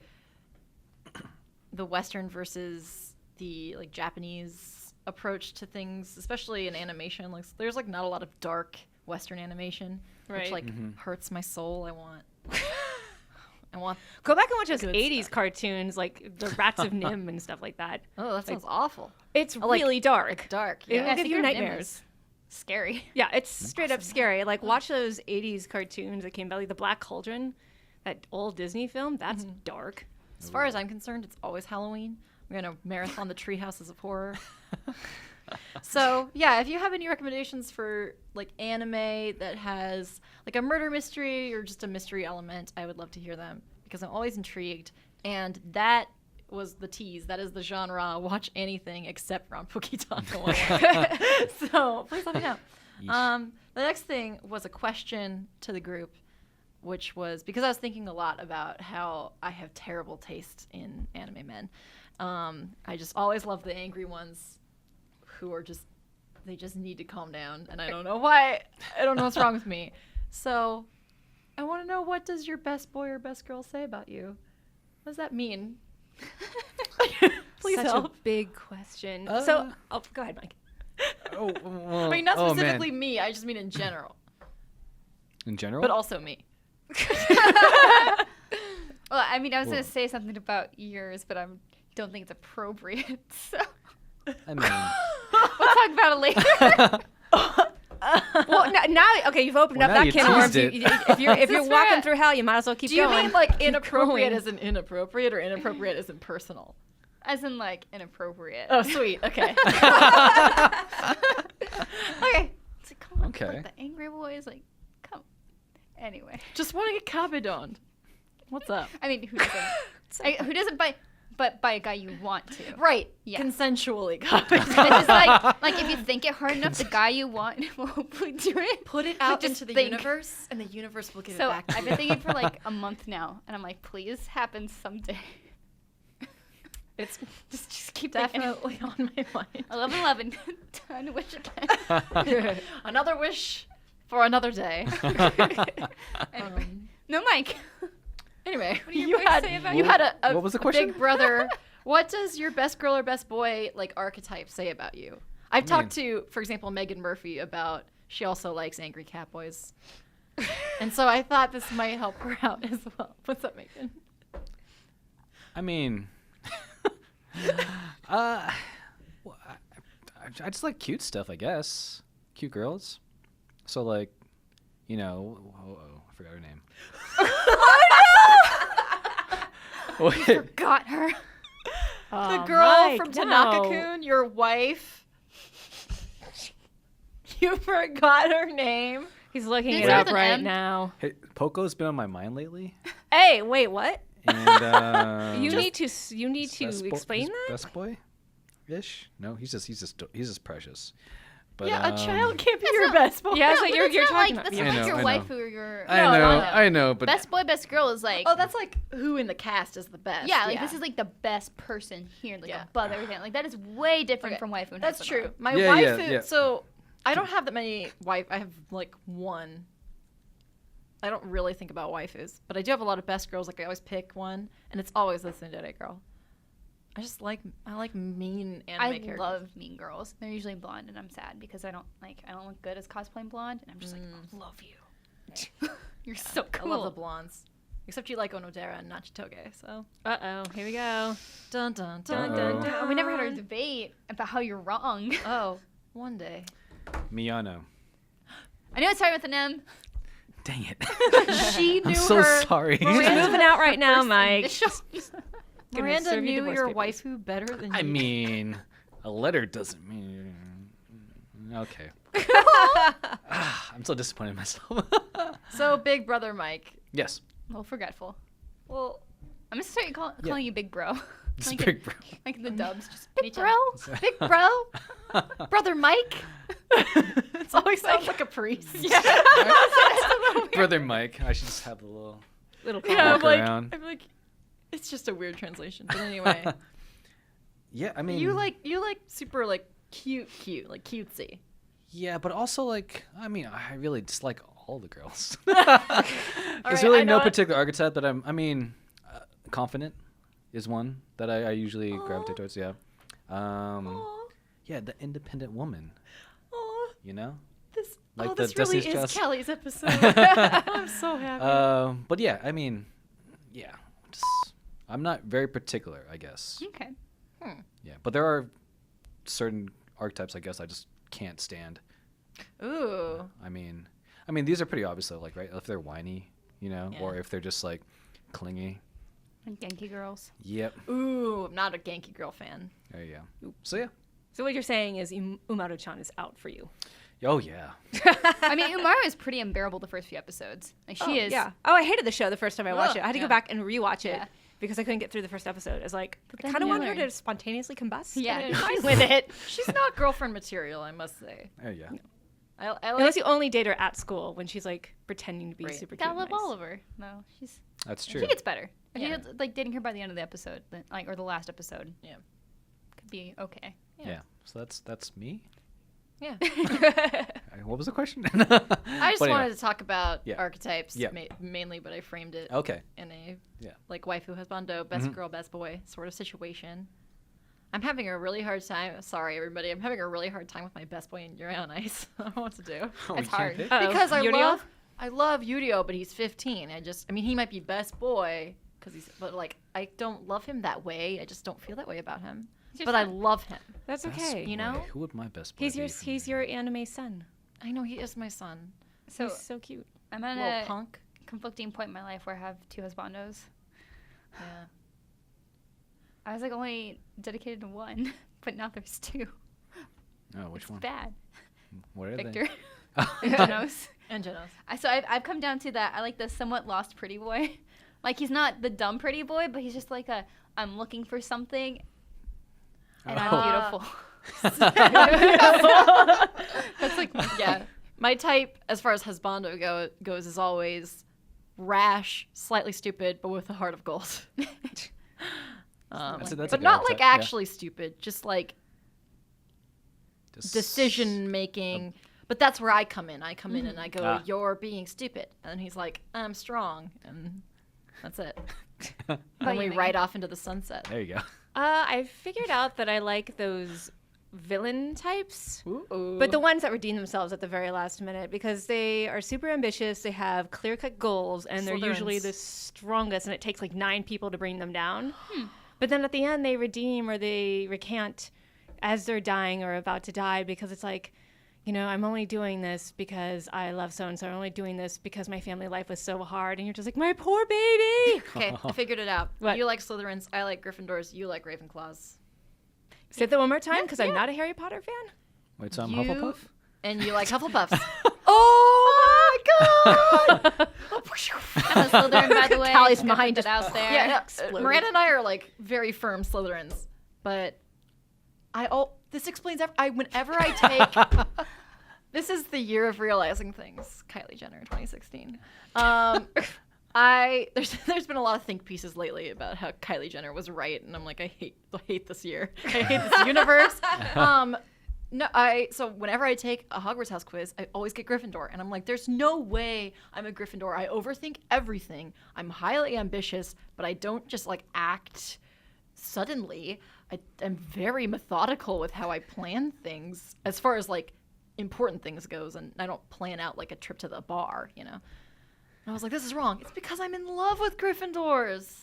Speaker 2: the Western versus the like Japanese approach to things, especially in animation. Like there's like not a lot of dark Western animation, which
Speaker 4: Right.
Speaker 2: like hurts my soul. I want.
Speaker 4: Go back and watch those
Speaker 2: Good
Speaker 4: 80s
Speaker 2: stuff.
Speaker 4: cartoons, like the Rats of Nim and stuff like that.
Speaker 2: Oh, that sounds awful.
Speaker 4: It's
Speaker 2: like-
Speaker 4: really dark.
Speaker 2: Like dark.
Speaker 4: It'll
Speaker 2: Yeah.
Speaker 4: give you
Speaker 1: Secret of Nim
Speaker 4: nightmares.
Speaker 1: is Scary.
Speaker 4: Yeah, it's straight up scary. Like, watch those 80s cartoons that came out, like The Black Cauldron, that old Disney film. That's dark.
Speaker 2: As far as I'm concerned, it's always Halloween. We're gonna marathon the Treehouses of Horror. So yeah, if you have any recommendations for like anime that has like a murder mystery or just a mystery element, I would love to hear them because I'm always intrigued. And that was the tease. That is the genre. Watch anything except Rampo Kitan. So please let me know. The next thing was a question to the group, which was because I was thinking a lot about how I have terrible taste in anime men. I just always love the angry ones who are just, they just need to calm down. And I don't know why. I don't know what's wrong with me. So I want to know, what does your best boy or best girl say about you? What does that mean? Please
Speaker 4: Such
Speaker 2: help.
Speaker 4: a big question.
Speaker 3: Uh,
Speaker 4: Go ahead, Mike.
Speaker 3: Oh, well,
Speaker 2: I mean, not
Speaker 3: oh, man.
Speaker 2: specifically me. I just mean in general,
Speaker 3: In general?
Speaker 2: but also me.
Speaker 1: Well, I mean, I was
Speaker 3: Whoa.
Speaker 1: gonna say something about yours, but I don't think it's appropriate. So
Speaker 3: I mean,
Speaker 1: we'll talk about it later.
Speaker 4: Well, now, okay, you've opened
Speaker 3: Well,
Speaker 4: up
Speaker 3: now
Speaker 4: that
Speaker 3: you
Speaker 4: can of worms.
Speaker 3: teased
Speaker 4: If you're
Speaker 1: is
Speaker 4: walking
Speaker 1: fair.
Speaker 4: through hell, you might as well keep
Speaker 2: Do you
Speaker 4: going.
Speaker 2: mean like
Speaker 4: Keep
Speaker 2: inappropriate
Speaker 4: going.
Speaker 2: as in inappropriate or inappropriate as in personal?
Speaker 1: As in, like, inappropriate.
Speaker 2: Oh, sweet. Okay.
Speaker 1: Okay. It's like, come on,
Speaker 3: Okay.
Speaker 1: like, the angry boys, like, come. Anyway,
Speaker 2: Just want to get kabedoned. What's up?
Speaker 1: I mean, who doesn't? Who doesn't by a guy you want to?
Speaker 2: Right.
Speaker 1: Yeah.
Speaker 2: Consensually
Speaker 1: It's
Speaker 2: kabedoned.
Speaker 1: just like if you think it hard enough, the guy you want will hopefully do it.
Speaker 2: Put it
Speaker 1: Like,
Speaker 2: out
Speaker 1: just
Speaker 2: into the
Speaker 1: think.
Speaker 2: universe, and the universe will give
Speaker 1: So
Speaker 2: it back to
Speaker 1: I've
Speaker 2: you.
Speaker 1: been thinking for like a month now, and I'm like, please happen someday.
Speaker 2: It's
Speaker 1: Just keep thinking.
Speaker 2: definitely on my mind.
Speaker 1: 11/11. Time to wish again.
Speaker 2: Another wish for another day.
Speaker 1: Anyway. No, Mike.
Speaker 2: Anyway,
Speaker 1: do your
Speaker 2: you
Speaker 1: boys
Speaker 2: had
Speaker 1: say about
Speaker 2: you
Speaker 1: you?
Speaker 2: had a
Speaker 3: What was the
Speaker 2: a
Speaker 3: question?
Speaker 2: big brother. What does your best girl or best boy like archetype say about you? I've talked to, for example, Meghan Murphy about she also likes angry cat boys, and so I thought this might help her out as well. What's up, Meghan?
Speaker 3: I mean, well, I just like cute stuff, I guess. Cute girls. So like, you know, I forgot her name. Wait,
Speaker 1: Got her.
Speaker 2: The
Speaker 4: Oh,
Speaker 2: girl
Speaker 4: Mike,
Speaker 2: from
Speaker 4: no.
Speaker 2: Tanaka-kun, your wife. You forgot her name.
Speaker 4: He's looking
Speaker 1: Did
Speaker 4: it
Speaker 1: it
Speaker 4: up
Speaker 1: start with an
Speaker 4: right
Speaker 1: M?
Speaker 4: now.
Speaker 3: hey, Poco's been on my mind lately,
Speaker 4: Hey, wait, what?
Speaker 3: and
Speaker 4: You need to explain that.
Speaker 3: Best boy, ish. No, he's just precious. But,
Speaker 2: Yeah, a child can't be
Speaker 1: That's
Speaker 2: your
Speaker 1: not-
Speaker 2: best boy.
Speaker 4: Yeah, it's
Speaker 1: No,
Speaker 4: like
Speaker 1: but
Speaker 4: you're
Speaker 1: that's not
Speaker 4: talking
Speaker 1: like,
Speaker 4: about.
Speaker 1: that's
Speaker 3: I
Speaker 1: not like
Speaker 3: know,
Speaker 1: your
Speaker 3: I
Speaker 1: wife
Speaker 3: know.
Speaker 1: or your
Speaker 3: I know, but
Speaker 1: best boy, best girl is like
Speaker 2: Oh, that's like who in the cast is the best.
Speaker 1: yeah, like this is like the best person here, like above everything. Like that is way different from waifu. and
Speaker 2: That's
Speaker 1: husband.
Speaker 2: true. My
Speaker 3: Yeah, yeah,
Speaker 2: waifu.
Speaker 3: yeah.
Speaker 2: So I don't have that many wife. I have like one. I don't really think about waifus, but I do have a lot of best girls. Like I always pick one, and it's always the tsundere girl. I like mean anime
Speaker 1: I
Speaker 2: characters.
Speaker 1: love Mean Girls. They're usually blonde, and I'm sad because I don't look good as cosplaying blonde, and I'm just like, I love you. You're so cool.
Speaker 2: I love the blondes. Except you like Onodera and not Chitoge, so.
Speaker 4: Uh-oh, here we go.
Speaker 2: Dun dun
Speaker 4: Dun,
Speaker 2: dun
Speaker 4: dun,
Speaker 2: dun.
Speaker 1: Oh, we never had our debate about how you're wrong.
Speaker 2: Oh, one day.
Speaker 3: Miyano.
Speaker 1: I know it started with an M.
Speaker 3: Dang it.
Speaker 2: She knew
Speaker 3: I'm so
Speaker 2: her.
Speaker 3: sorry.
Speaker 4: She's moving out right now, Mike.
Speaker 1: Initials.
Speaker 4: Gonna
Speaker 2: Miranda
Speaker 4: serve you
Speaker 2: knew
Speaker 4: divorce
Speaker 2: your
Speaker 4: papers.
Speaker 2: waifu better than you.
Speaker 3: I mean, a letter doesn't mean. Okay. I'm so disappointed in myself.
Speaker 2: So, Big Brother Mike.
Speaker 3: Yes.
Speaker 1: A little forgetful.
Speaker 2: Well,
Speaker 1: I'm gonna start calling you Big Bro.
Speaker 3: Just
Speaker 1: Like
Speaker 3: big bro.
Speaker 1: Like in the dubs, just
Speaker 2: Big Bro? Big Bro? Brother Mike? It always sounds like a priest.
Speaker 3: Brother Mike. I should just have a little.
Speaker 4: Little
Speaker 2: Yeah,
Speaker 3: Walk around.
Speaker 2: I'm like, it's just a weird translation. But anyway,
Speaker 3: Yeah, I mean.
Speaker 2: you like super like cute, like cutesy.
Speaker 3: Yeah, but also like, I mean, I really dislike all the girls.
Speaker 2: right,
Speaker 3: There's really
Speaker 2: I know
Speaker 3: no
Speaker 2: it.
Speaker 3: particular archetype that I mean, confident is one that I usually gravitate towards. Yeah.
Speaker 2: Aw,
Speaker 3: Yeah, the independent woman.
Speaker 2: aw,
Speaker 3: You know.
Speaker 2: this,
Speaker 3: Like
Speaker 2: oh,
Speaker 3: the
Speaker 2: this really
Speaker 3: Destiny's
Speaker 2: is
Speaker 3: Child-
Speaker 2: Callie's episode. I'm so happy.
Speaker 3: But yeah, I mean, yeah, just, I'm not very particular, I guess.
Speaker 1: Okay.
Speaker 3: Yeah, but there are certain archetypes, I guess, I just can't stand.
Speaker 2: Ooh.
Speaker 3: I mean, these are pretty obvious though, like, right? If they're whiny, you know,
Speaker 2: Yeah.
Speaker 3: or if they're just like clingy.
Speaker 1: And Genki girls.
Speaker 3: Yep.
Speaker 2: Ooh, I'm not a Genki Girl fan.
Speaker 3: There you go. So yeah.
Speaker 4: So what you're saying is Umaru-chan is out for you.
Speaker 3: Oh yeah.
Speaker 1: I mean, Umaru is pretty unbearable the first few episodes. Like she is.
Speaker 4: Yeah. Oh, I hated the show the first time I watched it. I had to
Speaker 2: yeah.
Speaker 4: go back and rewatch it
Speaker 1: Yeah.
Speaker 4: because I couldn't get through the first episode. It's like, I
Speaker 1: then
Speaker 4: kind of
Speaker 1: you
Speaker 4: want her
Speaker 1: learn.
Speaker 4: to spontaneously combust.
Speaker 1: Yeah,
Speaker 4: and
Speaker 1: she's-
Speaker 4: I'm fine with it.
Speaker 2: She's not girlfriend material, I must say.
Speaker 3: Oh yeah.
Speaker 2: I like.
Speaker 4: Unless you only date her at school when she's like pretending to be
Speaker 2: Right.
Speaker 4: super cute.
Speaker 1: Gotta
Speaker 4: and
Speaker 1: love
Speaker 4: nice.
Speaker 1: Oliver. No, she's.
Speaker 3: That's true.
Speaker 1: She gets better. If
Speaker 2: Yeah.
Speaker 1: you get, like dating her by the end of the episode, then, like or the last episode.
Speaker 2: Yeah.
Speaker 1: Could be okay.
Speaker 3: Yeah. So that's me.
Speaker 2: Yeah.
Speaker 3: What was the question?
Speaker 2: I just
Speaker 3: But anyway.
Speaker 2: wanted to talk about
Speaker 3: Yeah.
Speaker 2: archetypes
Speaker 3: Yeah.
Speaker 2: mainly, but I framed it
Speaker 3: Okay.
Speaker 2: in a
Speaker 3: Yeah.
Speaker 2: like waifu husbando, best girl, best boy sort of situation. I'm having a really hard time. Sorry, everybody. I'm having a really hard time with my best boy in Yuri on Ice. I don't know what to do.
Speaker 3: Oh,
Speaker 1: It's
Speaker 3: we can't
Speaker 1: hard.
Speaker 3: pick?
Speaker 4: Uh-oh.
Speaker 2: Because I
Speaker 4: Yuri?
Speaker 2: love I love Yurio, but he's 15. I mean, he might be best boy but like I don't love him that way. I just don't feel that way about him. But I love him.
Speaker 4: That's
Speaker 3: Best
Speaker 4: okay.
Speaker 3: boy.
Speaker 2: You know?
Speaker 3: Who would my best boy be?
Speaker 4: He's your anime son.
Speaker 2: I know he is my son.
Speaker 1: So
Speaker 4: He's so cute.
Speaker 1: I'm at
Speaker 2: Little
Speaker 1: a
Speaker 2: punk.
Speaker 1: conflicting point in my life where I have 2 husbandos.
Speaker 2: Yeah.
Speaker 1: I was like only dedicated to 1, but now there's 2.
Speaker 3: Oh, which
Speaker 1: It's
Speaker 3: one?
Speaker 1: bad.
Speaker 3: What are
Speaker 1: Victor.
Speaker 3: they?
Speaker 1: And Genos.
Speaker 2: And Genos.
Speaker 1: So I've come down to that. I like the somewhat lost pretty boy. Like he's not the dumb pretty boy, but he's just like I'm looking for something, and I'm beautiful.
Speaker 2: That's like, yeah. My type, as far as husbando goes, is always rash, slightly stupid, but with a heart of gold.
Speaker 3: That's a
Speaker 2: but
Speaker 3: good
Speaker 2: not
Speaker 3: archetype,
Speaker 2: like
Speaker 3: yeah.
Speaker 2: actually stupid, just like decision making. But that's where I come in. I come in and I go, "You're being stupid," and he's like, "I'm strong," and that's it. And we ride off into the sunset.
Speaker 3: There you go.
Speaker 4: I figured out that I like those villain types,
Speaker 2: Ooh.
Speaker 4: but the ones that redeem themselves at the very last minute because they are super ambitious. They have clear-cut goals, and they're usually
Speaker 2: Slytherins.
Speaker 4: the strongest, and it takes like 9 people to bring them down. But then at the end, they redeem or they recant as they're dying or about to die because it's like, you know, I'm only doing this because I love so-and-so. I'm only doing this because my family life was so hard. And you're just like, my poor baby.
Speaker 2: Okay, I figured it out.
Speaker 4: What?
Speaker 2: You like Slytherins, I like Gryffindors, you like Ravenclaws.
Speaker 4: Say that one more time because I'm not a Harry Potter fan.
Speaker 3: Wait, so I'm
Speaker 2: You-
Speaker 3: Hufflepuff?
Speaker 2: And you like Hufflepuffs. Oh my god!
Speaker 1: I'm a Slytherin, by the way.
Speaker 2: Callie's
Speaker 1: Just gonna
Speaker 2: mind
Speaker 1: put
Speaker 2: just
Speaker 1: that out there.
Speaker 2: Yeah, no,
Speaker 4: Exploded.
Speaker 2: Miranda and I are like very firm Slytherins, but this explains whenever I take. This is the year of realizing things. Kylie Jenner, 2016. There's been a lot of think pieces lately about how Kylie Jenner was right, and I'm like, I hate this year. I hate this universe. So whenever I take a Hogwarts House quiz, I always get Gryffindor, and I'm like, there's no way I'm a Gryffindor. I overthink everything. I'm highly ambitious, but I don't just like act suddenly. I'm very methodical with how I plan things as far as like important things goes, and I don't plan out like a trip to the bar, you know. And I was like, this is wrong. It's because I'm in love with Gryffindors.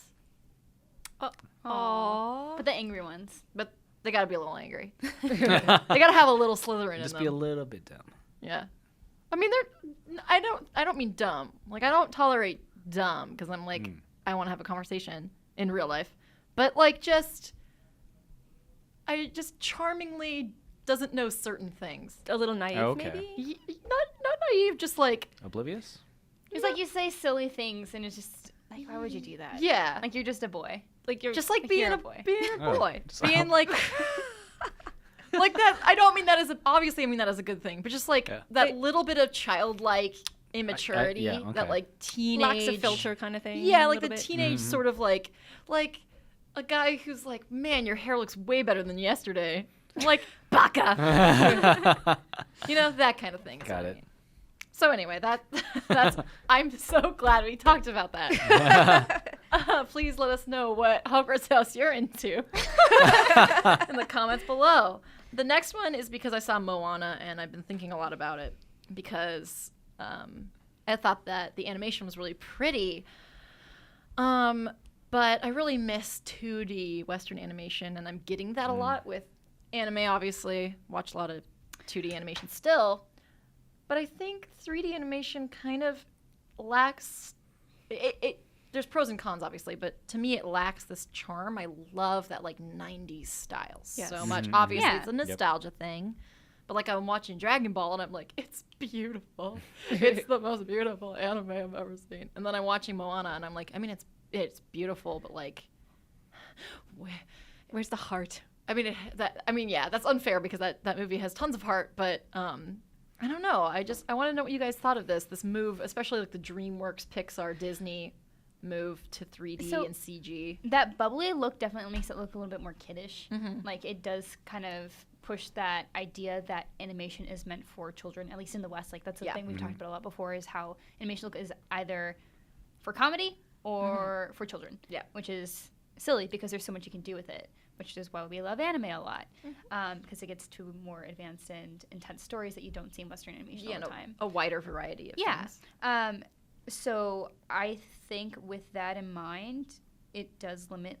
Speaker 1: Aww. But the angry ones.
Speaker 2: But they gotta be a little angry. They gotta have a little Slytherin
Speaker 3: Just
Speaker 2: in
Speaker 3: be a
Speaker 2: them.
Speaker 3: little bit dumb.
Speaker 2: Yeah. I mean, I don't mean dumb. Like, I don't tolerate dumb because I'm like, I want to have a conversation in real life. But like, I just charmingly doesn't know certain things.
Speaker 4: A little naive,
Speaker 3: Oh, okay.
Speaker 4: maybe?
Speaker 2: Not naive, just like,
Speaker 3: Oblivious?
Speaker 1: It's like you say silly things, and it's just like, why would you do that?
Speaker 2: yeah.
Speaker 1: Like you're just a boy.
Speaker 4: Like you're
Speaker 2: Just like
Speaker 1: Like
Speaker 2: being
Speaker 1: you're
Speaker 2: a
Speaker 1: a boy.
Speaker 3: Oh,
Speaker 2: boy.
Speaker 3: so-
Speaker 2: Being like like that. I don't mean that as obviously I mean that as a good thing, but just like
Speaker 3: Yeah.
Speaker 2: that little bit of childlike immaturity,
Speaker 3: yeah, okay.
Speaker 2: that like teenage
Speaker 4: lacks a filter kind of thing.
Speaker 2: Yeah,
Speaker 4: a
Speaker 2: like the
Speaker 4: little bit.
Speaker 2: teenage sort of like a guy who's like, man, your hair looks way better than yesterday. I'm like, baka. You know, that kind of thing. is
Speaker 3: Got
Speaker 2: what I
Speaker 3: it.
Speaker 2: mean. So anyway, that's I'm so glad we talked about that. Please let us know what Hogwarts House you're into in the comments below. The next one is because I saw Moana and I've been thinking a lot about it because I thought that the animation was really pretty. But I really miss 2D Western animation, and I'm getting that a lot with anime, obviously. Watch a lot of 2D animation still. But I think 3D animation kind of lacks... There's pros and cons, obviously, but to me it lacks this charm. I love that, like, 90s style so much. Obviously,
Speaker 1: Yeah.
Speaker 2: it's a nostalgia thing. But, like, I'm watching Dragon Ball, and I'm like, it's beautiful. It's the most beautiful anime I've ever seen. And then I'm watching Moana, and I'm like, I mean, it's beautiful, but, like...
Speaker 4: Where's the heart?
Speaker 2: I mean, yeah, that's unfair because that movie has tons of heart, but I don't know. I want to know what you guys thought of this move, especially like the DreamWorks, Pixar, Disney move to 3D
Speaker 1: So-
Speaker 2: and CG.
Speaker 1: That bubbly look definitely makes it look a little bit more kiddish. Like it does kind of push that idea that animation is meant for children, at least in the West. Like that's the thing we've talked about a lot before is how animation look is either for comedy or for children.
Speaker 2: Yeah.
Speaker 1: Which is silly because there's so much you can do with it. which is why we love anime a lot, because it gets to more advanced and intense stories that you don't see in Western animation all the time.
Speaker 2: A wider variety of things.
Speaker 1: So I think with that in mind, it does limit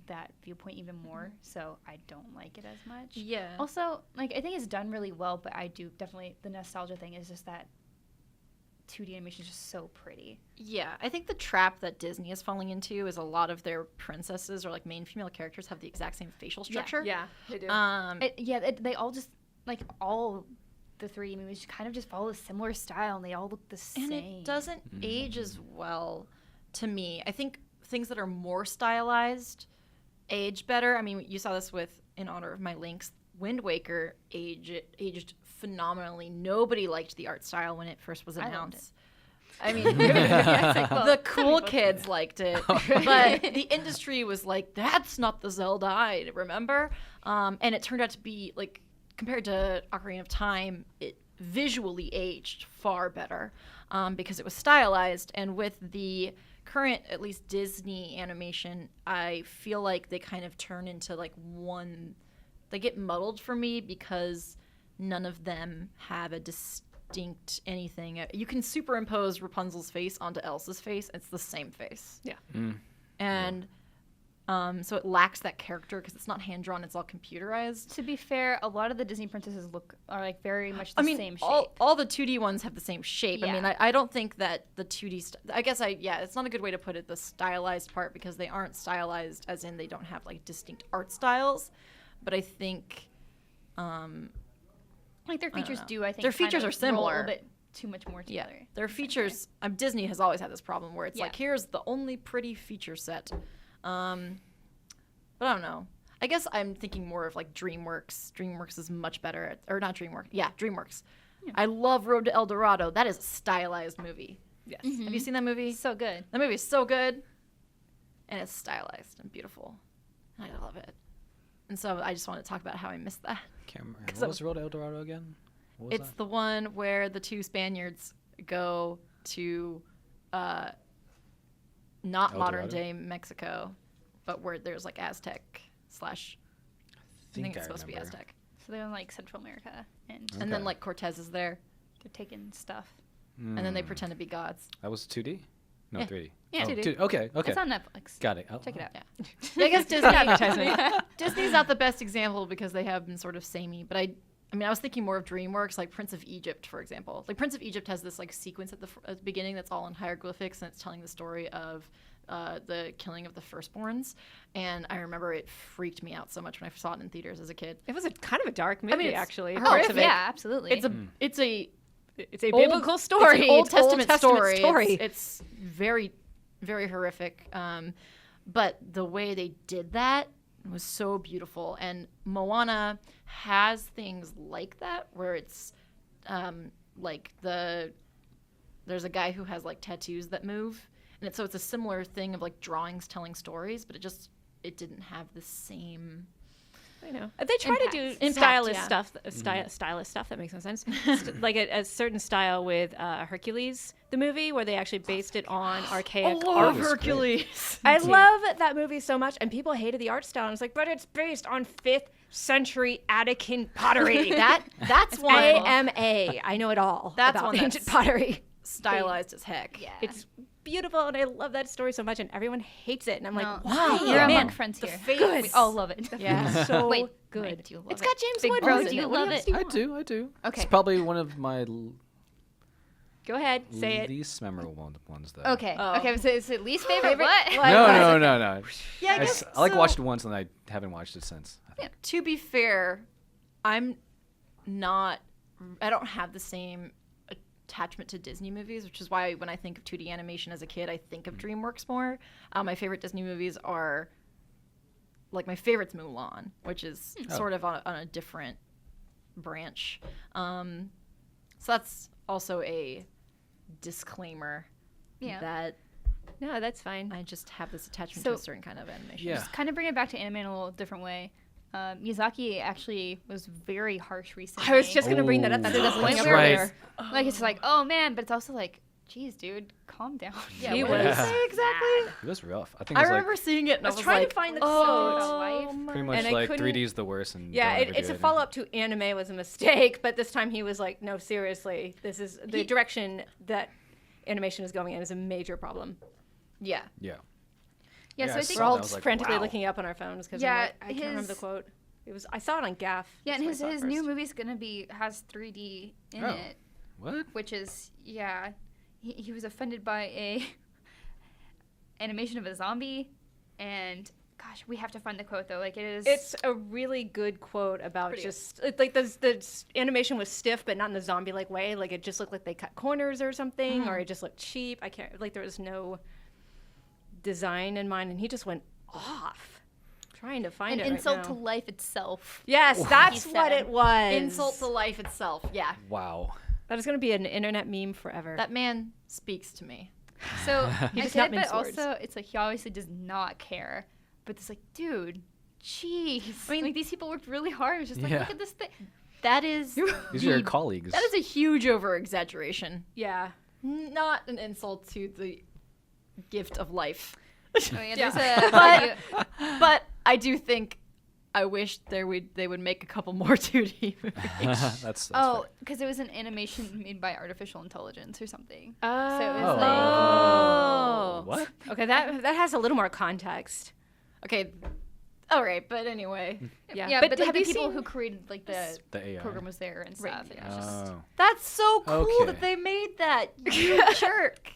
Speaker 1: that viewpoint even more, so I don't like it as much.
Speaker 2: Yeah.
Speaker 1: Also, like, I think it's done really well, but I do definitely, the nostalgia thing is just that 2D animation is just so pretty.
Speaker 2: Yeah, I think the trap that Disney is falling into is a lot of their princesses or like main female characters have the exact same facial structure.
Speaker 5: Yeah, they do.
Speaker 1: They all just, like, all the 3 movies kind of just follow a similar style, and they all look the same.
Speaker 2: And it doesn't age as well to me. I think things that are more stylized age better. I mean, you saw this with In Honor of My Links. Wind Waker aged phenomenally. Nobody liked the art style when it first was announced. I mean, the cool kids liked it, but the industry was like, "That's not the Zelda I remember." And it turned out to be, like, compared to Ocarina of Time, it visually aged far better because it was stylized. And with the current, at least Disney animation, I feel like they kind of turn into like one. They get muddled for me because none of them have a distinct anything. You can superimpose Rapunzel's face onto Elsa's face. It's the same face.
Speaker 5: Yeah.
Speaker 2: And so it lacks that character because it's not hand-drawn. It's all computerized.
Speaker 1: To be fair, a lot of the Disney princesses are like very much the same shape.
Speaker 2: All the 2D ones have the same shape.
Speaker 1: Yeah.
Speaker 2: I mean, I don't think that the 2D... it's not a good way to put it, the stylized part, because they aren't stylized as in they don't have like distinct art styles. But I think...
Speaker 1: like their features do, I think.
Speaker 2: Their features are similar.
Speaker 1: A little bit too much more together.
Speaker 2: Yeah, their features... Disney has always had this problem where it's like, here's the only pretty feature set. But I don't know. I guess I'm thinking more of like DreamWorks. DreamWorks is much better at, or not DreamWorks. Yeah, DreamWorks. Yeah. I love Road to El Dorado. That is a stylized movie.
Speaker 5: Yes.
Speaker 1: Mm-hmm.
Speaker 2: Have you seen that movie?
Speaker 1: So good.
Speaker 2: That movie is so good, and it's stylized and beautiful. I love it. And so I just want to talk about how I missed that.
Speaker 3: Can't remember. What was Road to El Dorado again? What was
Speaker 2: it's
Speaker 3: that?
Speaker 2: the one where the 2 Spaniards go to not
Speaker 3: El
Speaker 2: modern
Speaker 3: Dorado?
Speaker 2: day Mexico, but where there's like Aztec / I think it's supposed to be Aztec.
Speaker 1: So they're in like Central America, and
Speaker 2: And then like Cortez is there,
Speaker 1: they're taking stuff.
Speaker 2: and then they pretend to be gods.
Speaker 3: That was 2D? No,
Speaker 2: Yeah.
Speaker 3: 3D.
Speaker 1: Yeah,
Speaker 3: oh,
Speaker 1: 2D.
Speaker 3: Okay.
Speaker 1: It's on Netflix.
Speaker 3: Got it.
Speaker 1: Check it out.
Speaker 2: Yeah. I guess Disney's not the best example because they have been sort of samey, but I was thinking more of DreamWorks, like Prince of Egypt, for example. Like Prince of Egypt has this like sequence at the beginning that's all in hieroglyphics, and it's telling the story of the killing of the firstborns. And I remember it freaked me out so much when I saw it in theaters as a kid.
Speaker 4: It was a kind of a dark movie, actually.
Speaker 2: horrific.
Speaker 1: Yeah, absolutely.
Speaker 2: It's a
Speaker 4: biblical story.
Speaker 2: It's an Old Testament
Speaker 4: story.
Speaker 2: It's very, very horrific. But the way they did that was so beautiful. And Moana has things like that where it's like there's a guy who has like tattoos that move. And it's a similar thing of like drawings telling stories, but it didn't have the same...
Speaker 4: I know. They try to do stylist stuff. Stylist stuff that makes no sense. Like a certain style with Hercules, the movie, where they actually based it on archaic art.
Speaker 2: Hercules.
Speaker 4: I love that movie so much, and people hated the art style. And it's like, but it's based on 5th century Attican pottery.
Speaker 2: That's one.
Speaker 4: AMA. I know it all.
Speaker 2: That's
Speaker 4: about
Speaker 2: one
Speaker 4: ancient
Speaker 2: that's
Speaker 4: pottery.
Speaker 2: Stylized as heck.
Speaker 1: Yeah.
Speaker 4: It's beautiful, and I love that story so much, and everyone hates it. And I'm like,
Speaker 1: No.
Speaker 4: wow,
Speaker 1: You're
Speaker 4: man,
Speaker 1: among friends here.
Speaker 4: Good.
Speaker 1: We all love it.
Speaker 2: Yeah.
Speaker 4: so
Speaker 1: Wait,
Speaker 4: good.
Speaker 1: Wait, do you love
Speaker 2: It's
Speaker 1: it?
Speaker 2: got James
Speaker 1: Big
Speaker 2: Woods
Speaker 1: bro,
Speaker 2: in
Speaker 1: do
Speaker 2: it.
Speaker 1: you
Speaker 2: What
Speaker 1: love
Speaker 2: else
Speaker 1: it?
Speaker 2: do you
Speaker 3: I
Speaker 2: want?
Speaker 3: do.
Speaker 1: Okay.
Speaker 3: It's probably one of my
Speaker 4: Go ahead, say it.
Speaker 3: least memorable ones, though.
Speaker 1: Okay.
Speaker 2: Oh.
Speaker 1: Okay. So it's least favorite. What?
Speaker 3: No.
Speaker 2: Yeah, I guess
Speaker 3: I like
Speaker 2: so.
Speaker 3: watched it once and I haven't watched it since. I think.
Speaker 2: To be fair, I don't have the same attachment to Disney movies, which is why when I think of 2D animation as a kid, I think of DreamWorks more. My favorite Disney movies are, like, my favorite's Mulan, which is sort of on a different branch. So that's also a disclaimer that
Speaker 4: No, that's fine.
Speaker 2: I just have this attachment
Speaker 1: So-
Speaker 2: to a certain kind of animation.
Speaker 3: Yeah.
Speaker 1: Just kind of bring it back to anime in a little different way. Miyazaki actually was very harsh recently.
Speaker 4: I was just gonna bring that up.
Speaker 3: Oh,
Speaker 4: That's
Speaker 1: to the
Speaker 4: the
Speaker 1: point
Speaker 3: that's
Speaker 1: where
Speaker 3: right.
Speaker 1: like it's like, oh man, but it's also like geez, dude, calm down.
Speaker 2: Yeah,
Speaker 4: He
Speaker 2: what did he
Speaker 4: was
Speaker 2: say exactly?
Speaker 3: It was rough. I think
Speaker 2: I
Speaker 3: it was
Speaker 2: remember
Speaker 3: like
Speaker 2: seeing it and I was
Speaker 4: trying
Speaker 2: like,
Speaker 4: to find the
Speaker 2: oh,
Speaker 4: quote.
Speaker 3: pretty much
Speaker 4: And I
Speaker 3: like
Speaker 4: couldn't-
Speaker 3: 3D is the worst. And
Speaker 4: Yeah,
Speaker 3: don't ever
Speaker 4: it's
Speaker 3: do
Speaker 4: a
Speaker 3: it.
Speaker 4: follow-up to Anime was a mistake, but this time he was like, no, seriously, this is the direction that animation is going in is a major problem.
Speaker 2: yeah.
Speaker 3: Yeah.
Speaker 1: Yeah,
Speaker 3: Yeah,
Speaker 1: so
Speaker 3: I
Speaker 1: I think
Speaker 3: saw
Speaker 4: We're all
Speaker 3: that. I was like,
Speaker 4: frantically
Speaker 3: wow.
Speaker 4: looking up on our phones because
Speaker 1: Yeah,
Speaker 4: I can't remember the
Speaker 1: his-
Speaker 4: quote. I saw it on Gaff.
Speaker 1: Yeah, and
Speaker 4: That's where I
Speaker 1: his
Speaker 4: saw it
Speaker 1: new
Speaker 4: first.
Speaker 1: movie's gonna has 3D in
Speaker 3: Oh.
Speaker 1: it,
Speaker 3: What?
Speaker 1: which is he was offended by a animation of a zombie, and gosh, we have to find the quote though. Like it is.
Speaker 4: It's a really good quote about
Speaker 2: Pretty
Speaker 4: just like the animation was stiff, but not in the zombie-like way. Like it just looked like they cut corners or something, or it just looked cheap. I can't like there was no design in mind, and he just went off trying to find
Speaker 1: an
Speaker 4: it.
Speaker 1: insult
Speaker 4: right
Speaker 1: to
Speaker 4: now.
Speaker 1: life itself.
Speaker 4: Yes, that's
Speaker 1: He
Speaker 4: what
Speaker 1: said.
Speaker 4: it was.
Speaker 2: Insult to life itself. Yeah.
Speaker 3: Wow.
Speaker 4: That is going to be an internet meme forever.
Speaker 2: That man speaks to me.
Speaker 1: So
Speaker 4: He
Speaker 1: I
Speaker 4: does
Speaker 1: get
Speaker 4: not
Speaker 1: it,
Speaker 4: mince
Speaker 1: but
Speaker 4: words.
Speaker 1: also it's like he obviously does not care. But it's like, dude, jeez.
Speaker 2: I mean-
Speaker 1: like these people worked really hard. It's just like,
Speaker 3: Yeah.
Speaker 1: look at this thing.
Speaker 2: That is
Speaker 3: These are your colleagues.
Speaker 2: that is a huge over exaggeration.
Speaker 4: yeah.
Speaker 2: Not an insult to the gift of life.
Speaker 1: Oh, yeah, there's a
Speaker 2: But I do think I wish they would make a couple more 2D movies.
Speaker 3: that's
Speaker 1: oh,
Speaker 3: fair.
Speaker 1: because it was an animation made by artificial intelligence or something.
Speaker 4: Oh.
Speaker 1: So it was
Speaker 3: Oh.
Speaker 1: like,
Speaker 2: Oh.
Speaker 3: What?
Speaker 4: Okay, that has a little more context.
Speaker 2: Okay. All right, but anyway,
Speaker 1: yeah, but, like,
Speaker 4: have
Speaker 1: the
Speaker 4: you
Speaker 1: people
Speaker 4: seen
Speaker 1: who created like the
Speaker 3: The AI.
Speaker 1: program was there and stuff.
Speaker 2: Right,
Speaker 1: and it was just,
Speaker 3: Oh.
Speaker 2: that's so cool
Speaker 3: Okay.
Speaker 2: that they made that. You jerk.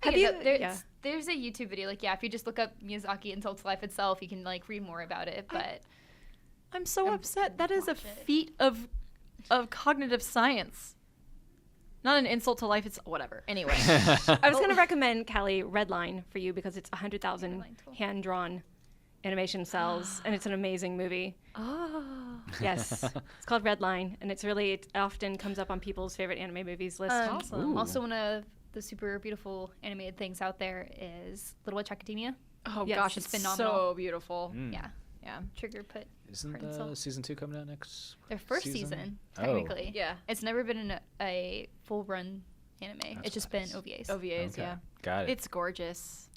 Speaker 4: Have
Speaker 1: Yeah,
Speaker 4: you?
Speaker 1: There's,
Speaker 4: Yeah.
Speaker 1: there's a YouTube video. Like, yeah, if you just look up Miyazaki Insults Life itself, you can like read more about it. But
Speaker 2: I'm so
Speaker 1: I'm
Speaker 2: upset. That is a
Speaker 1: watch it.
Speaker 2: feat of cognitive science. Not an insult to life. It's whatever. Anyway.
Speaker 4: I was going to recommend Kallie Redline for you because it's 100,000
Speaker 1: Redline, cool.
Speaker 4: hand-drawn animation cells, and it's an amazing movie.
Speaker 2: Oh.
Speaker 4: Yes, it's called Redline, and it often comes up on people's favorite anime movies list.
Speaker 2: Awesome.
Speaker 3: Ooh.
Speaker 1: also one of the super beautiful animated things out there is Little Witch Academia.
Speaker 2: Oh
Speaker 4: Yes,
Speaker 2: gosh,
Speaker 1: it's
Speaker 2: it's
Speaker 1: phenomenal.
Speaker 2: so beautul.
Speaker 3: Mm.
Speaker 1: Yeah,
Speaker 2: Yeah.
Speaker 1: Trigger put
Speaker 3: Isn't
Speaker 1: Heart and Soul.
Speaker 3: season 2 coming out next?
Speaker 1: their first season technically.
Speaker 2: Yeah.
Speaker 1: It's never been a full run anime.
Speaker 3: That's
Speaker 1: it's just
Speaker 3: nice.
Speaker 1: been OVAs.
Speaker 2: OVAs.
Speaker 3: Okay.
Speaker 2: Yeah.
Speaker 3: Got it.
Speaker 2: It's gorgeous.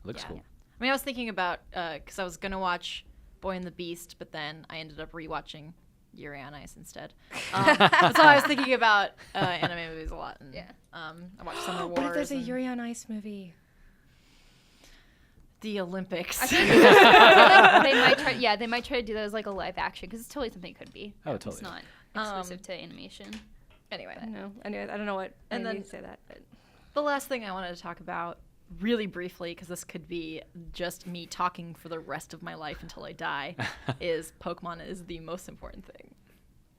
Speaker 3: Looks
Speaker 2: yeah.
Speaker 3: cool.
Speaker 2: I mean, I was thinking about because I was gonna watch Boy and the Beast, but then I ended up rewatching Yuri on Ice instead. So I was thinking about anime movies a lot. And,
Speaker 1: Yeah.
Speaker 2: I watched Summer Wars.
Speaker 4: What if there's a
Speaker 2: and
Speaker 4: Yuri on Ice movie?
Speaker 2: the Olympics.
Speaker 1: I feel like they might try. Yeah, they might try to do that as like a live action because it's totally something it could be.
Speaker 3: Oh,
Speaker 1: It's
Speaker 3: totally.
Speaker 1: not exclusive to animation.
Speaker 2: Anyway,
Speaker 4: I don't know. Anyway, I don't know what
Speaker 2: And
Speaker 4: made me
Speaker 2: then-
Speaker 4: say that. But
Speaker 2: the last thing I wanted to talk about really briefly, because this could be just me talking for the rest of my life until I die, is Pokemon is the most important thing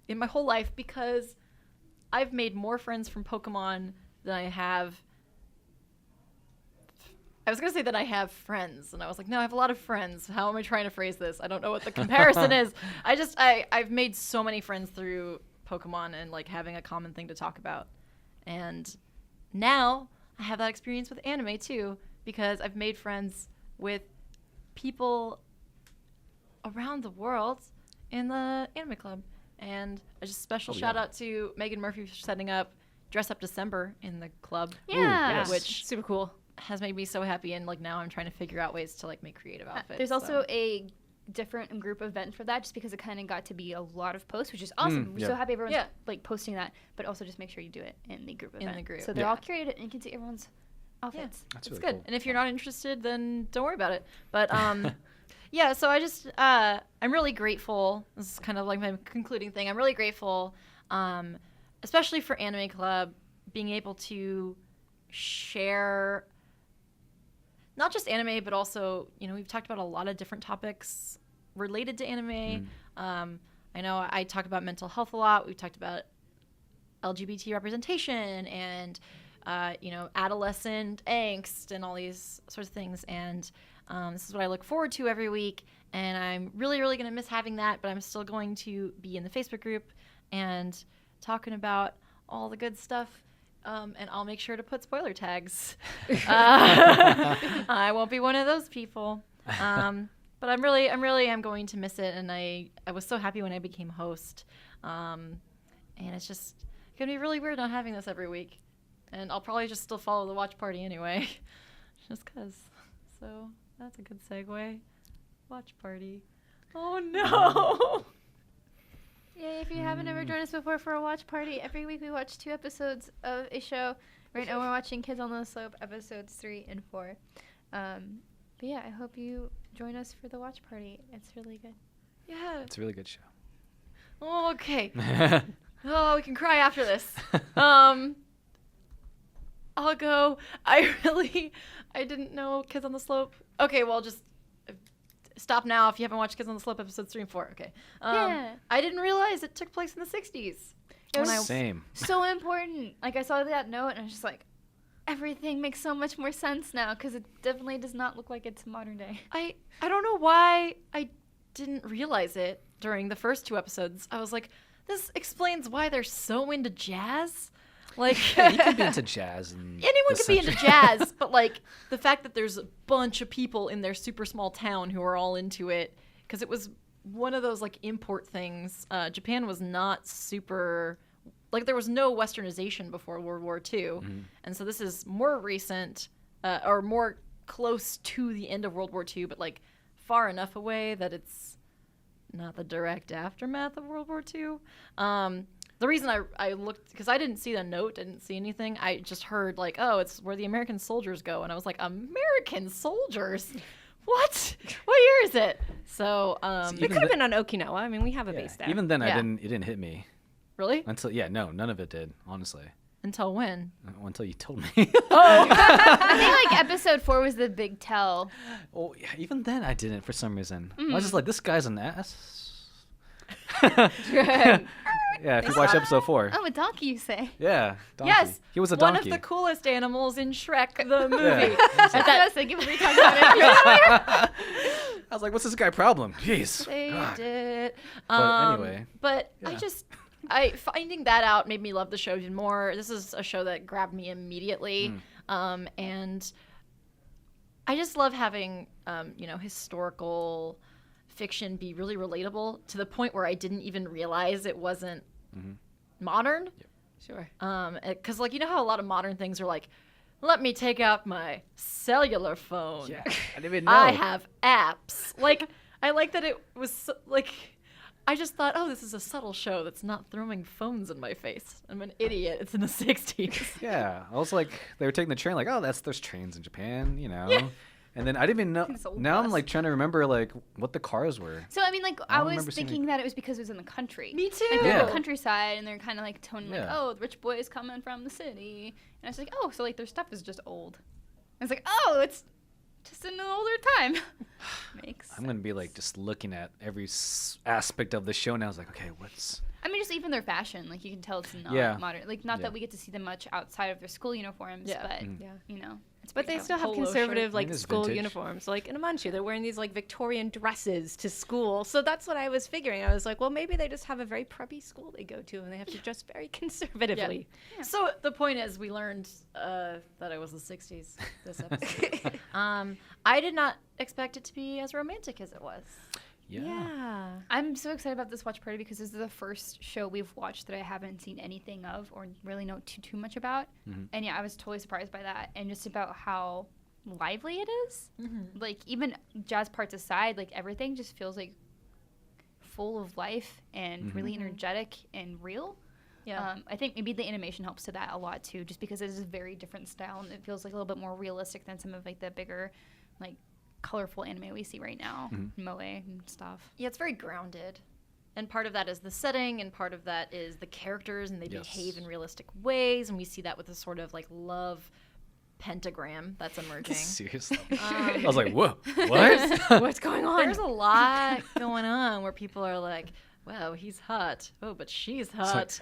Speaker 2: in my whole life because I've made more friends from Pokemon than I have. I was going to say that I have friends, and I was like, no, I have a lot of friends. How am I trying to phrase this? I don't know what the comparison is. I've made so many friends through Pokemon and like having a common thing to talk about. And now I have that experience with anime too, because I've made friends with people around the world in the anime club. And a just special
Speaker 3: Oh,
Speaker 2: shout
Speaker 3: yeah.
Speaker 2: out to Megan Murphy for setting up Dress Up December in the club.
Speaker 1: Yeah.
Speaker 3: yes.
Speaker 2: Which
Speaker 4: super cool.
Speaker 2: has made me so happy, and like now I'm trying to figure out ways to like make creative outfits.
Speaker 1: There's
Speaker 2: so.
Speaker 1: also a different group event for that just because it kind of got to be a lot of posts, which is awesome. We're
Speaker 3: yeah.
Speaker 1: so happy everyone's
Speaker 2: Yeah.
Speaker 1: like posting that, but also just make sure you do it in the group
Speaker 2: In
Speaker 1: event.
Speaker 2: the group.
Speaker 1: So they're
Speaker 3: Yeah.
Speaker 1: all curated and you can see everyone's outfits.
Speaker 3: That's
Speaker 2: It's
Speaker 3: really
Speaker 2: good.
Speaker 3: cool.
Speaker 2: And if you're not interested, then don't worry about it. But yeah, so I just I'm really grateful. This is kind of like my concluding thing. I'm really grateful, especially for Anime Club, being able to share not just anime, but also, you know, we've talked about a lot of different topics related to anime. I know I talk about mental health a lot. We've talked about LGBT representation and, you know, adolescent angst and all these sorts of things. And this is what I look forward to every week. And I'm really, really going to miss having that, but I'm still going to be in the Facebook group and talking about all the good stuff. And I'll make sure to put spoiler tags. I won't be one of those people. But I'm going to miss it. And I was so happy when I became host. And it's just going to be really weird not having this every week. And I'll probably just still follow the watch party anyway. Just because. So that's a good segue. Watch party. Oh no!
Speaker 1: Yeah, if you haven't ever joined us before for a watch party, every week we watch 2 episodes of a show. Right now we're watching Kids on the Slope, episodes 3 and 4. But yeah, I hope you join us for the watch party. It's really good.
Speaker 2: Yeah.
Speaker 3: It's a really good show.
Speaker 2: Oh, okay. Oh, we can cry after this. I'll go. I didn't know Kids on the Slope. Okay, well, just stop now if you haven't watched Kids on the Slope episodes 3 and 4. Okay.
Speaker 1: Yeah.
Speaker 2: I didn't realize it took place in the 60s.
Speaker 1: It was
Speaker 3: Same.
Speaker 1: so important. Like, I saw that note, and I was just like, everything makes so much more sense now, because it definitely does not look like it's modern day.
Speaker 2: I don't know why I didn't realize it during the first 2 episodes. I was like, this explains why they're so into jazz. Like,
Speaker 3: Yeah, you can be into jazz. And
Speaker 2: anyone could be into jazz, but like the fact that there's a bunch of people in their super small town who are all into it, because it was one of those like import things. Japan was not super, like there was no westernization before World War II, and so this is more recent or more close to the end of World War II, but like far enough away that it's not the direct aftermath of World War II. The reason I looked, because I didn't see the note, didn't see anything. I just heard like, oh, it's where the American soldiers go. And I was like, American soldiers? What? What year is it? So,
Speaker 4: It could have been on Okinawa. I mean, we have a base there.
Speaker 3: Even then,
Speaker 2: Yeah.
Speaker 3: it didn't hit me.
Speaker 2: Really?
Speaker 3: None of it did, honestly.
Speaker 2: Until when?
Speaker 3: Until you told me.
Speaker 1: I think, like, episode 4 was the big tell.
Speaker 3: Oh, yeah, even then I didn't for some reason.
Speaker 2: Mm-hmm.
Speaker 3: I was just like, this guy's an ass.
Speaker 1: Good.
Speaker 3: Yeah, if you watch episode 4.
Speaker 1: Oh, a donkey, you say?
Speaker 3: Yeah, donkey.
Speaker 2: Yes.
Speaker 3: He was a
Speaker 2: One
Speaker 3: donkey.
Speaker 2: of the coolest animals in Shrek, the movie.
Speaker 1: That's what I was thinking when we talked about it.
Speaker 3: I was like, what's this guy problem? Jeez.
Speaker 2: They
Speaker 3: God.
Speaker 2: did.
Speaker 3: But anyway.
Speaker 2: But
Speaker 3: Yeah.
Speaker 2: finding that out made me love the show even more. This is a show that grabbed me immediately. And I just love having, historical fiction be really relatable to the point where I didn't even realize it wasn't modern.
Speaker 4: Sure.
Speaker 2: Because, like, you know how a lot of modern things are like, let me take out my cellular phone.
Speaker 3: Yeah, I didn't even know.
Speaker 2: I have apps. Like, I like that it was, like, I just thought, oh, this is a subtle show that's not throwing phones in my face. I'm an idiot. It's in the 60s.
Speaker 3: Yeah, I was like, they were taking the train, like, oh, there's trains in Japan, you know.
Speaker 2: Yeah.
Speaker 3: And then I didn't even know.
Speaker 1: It's old
Speaker 3: Now I'm
Speaker 1: bus.
Speaker 3: like trying to remember like what the cars were.
Speaker 1: So, I mean, like,
Speaker 3: I
Speaker 1: I
Speaker 3: don't
Speaker 1: was
Speaker 3: remember seeing
Speaker 1: thinking that it was because it was in the country.
Speaker 2: Me too.
Speaker 1: Like, they're in
Speaker 3: Yeah.
Speaker 1: the countryside, and they're kind of, like, toning, like,
Speaker 3: Yeah.
Speaker 1: oh, the rich boys coming from the city. And I was like, oh, so, like, their stuff is just old. I was like, oh, it's just in an older time. Makes
Speaker 3: I'm gonna be like just looking at every aspect of the show now. I was like, okay, what's
Speaker 1: I mean, just even their fashion, like, you can tell it's not
Speaker 3: Yeah.
Speaker 1: modern. Like, not
Speaker 3: Yeah.
Speaker 1: that we get to see them much outside of their school uniforms,
Speaker 2: Yeah.
Speaker 1: but,
Speaker 4: Yeah.
Speaker 1: you know. It's
Speaker 4: But they
Speaker 1: pretty
Speaker 4: still have
Speaker 2: Polo
Speaker 4: conservative
Speaker 2: shirt.
Speaker 4: like
Speaker 3: Mine is
Speaker 4: school
Speaker 3: vintage.
Speaker 4: uniforms. Like in Amanchu, they're wearing these like Victorian dresses to school. So that's what I was figuring. I was like, well, maybe they just have a very preppy school they go to, and they have to dress very conservatively.
Speaker 1: Yeah.
Speaker 2: So the point is, we learned that it was the 60s this episode. I did not expect it to be as romantic as it was.
Speaker 3: yeah.
Speaker 1: I'm so excited about this watch party because this is the first show we've watched that I haven't seen anything of or really know too much about. And yeah, I was totally surprised by that, and just about how lively it is. Like, even jazz parts aside, like, everything just feels like full of life and really energetic and real.
Speaker 2: Yeah.
Speaker 1: I think maybe the animation helps to that a lot too, just because it is a very different style and it feels like a little bit more realistic than some of like the bigger, like, colorful anime we see right now, moe and stuff.
Speaker 2: Yeah, it's very grounded. And part of that is the setting, and part of that is the characters, and they
Speaker 3: Yes.
Speaker 2: behave in realistic ways. And we see that with this sort of like love pentagram that's emerging.
Speaker 3: Seriously. I was like, whoa, what?
Speaker 4: What's going on?
Speaker 2: There's a lot going on where people are like, wow, he's hot. Oh, but she's hot.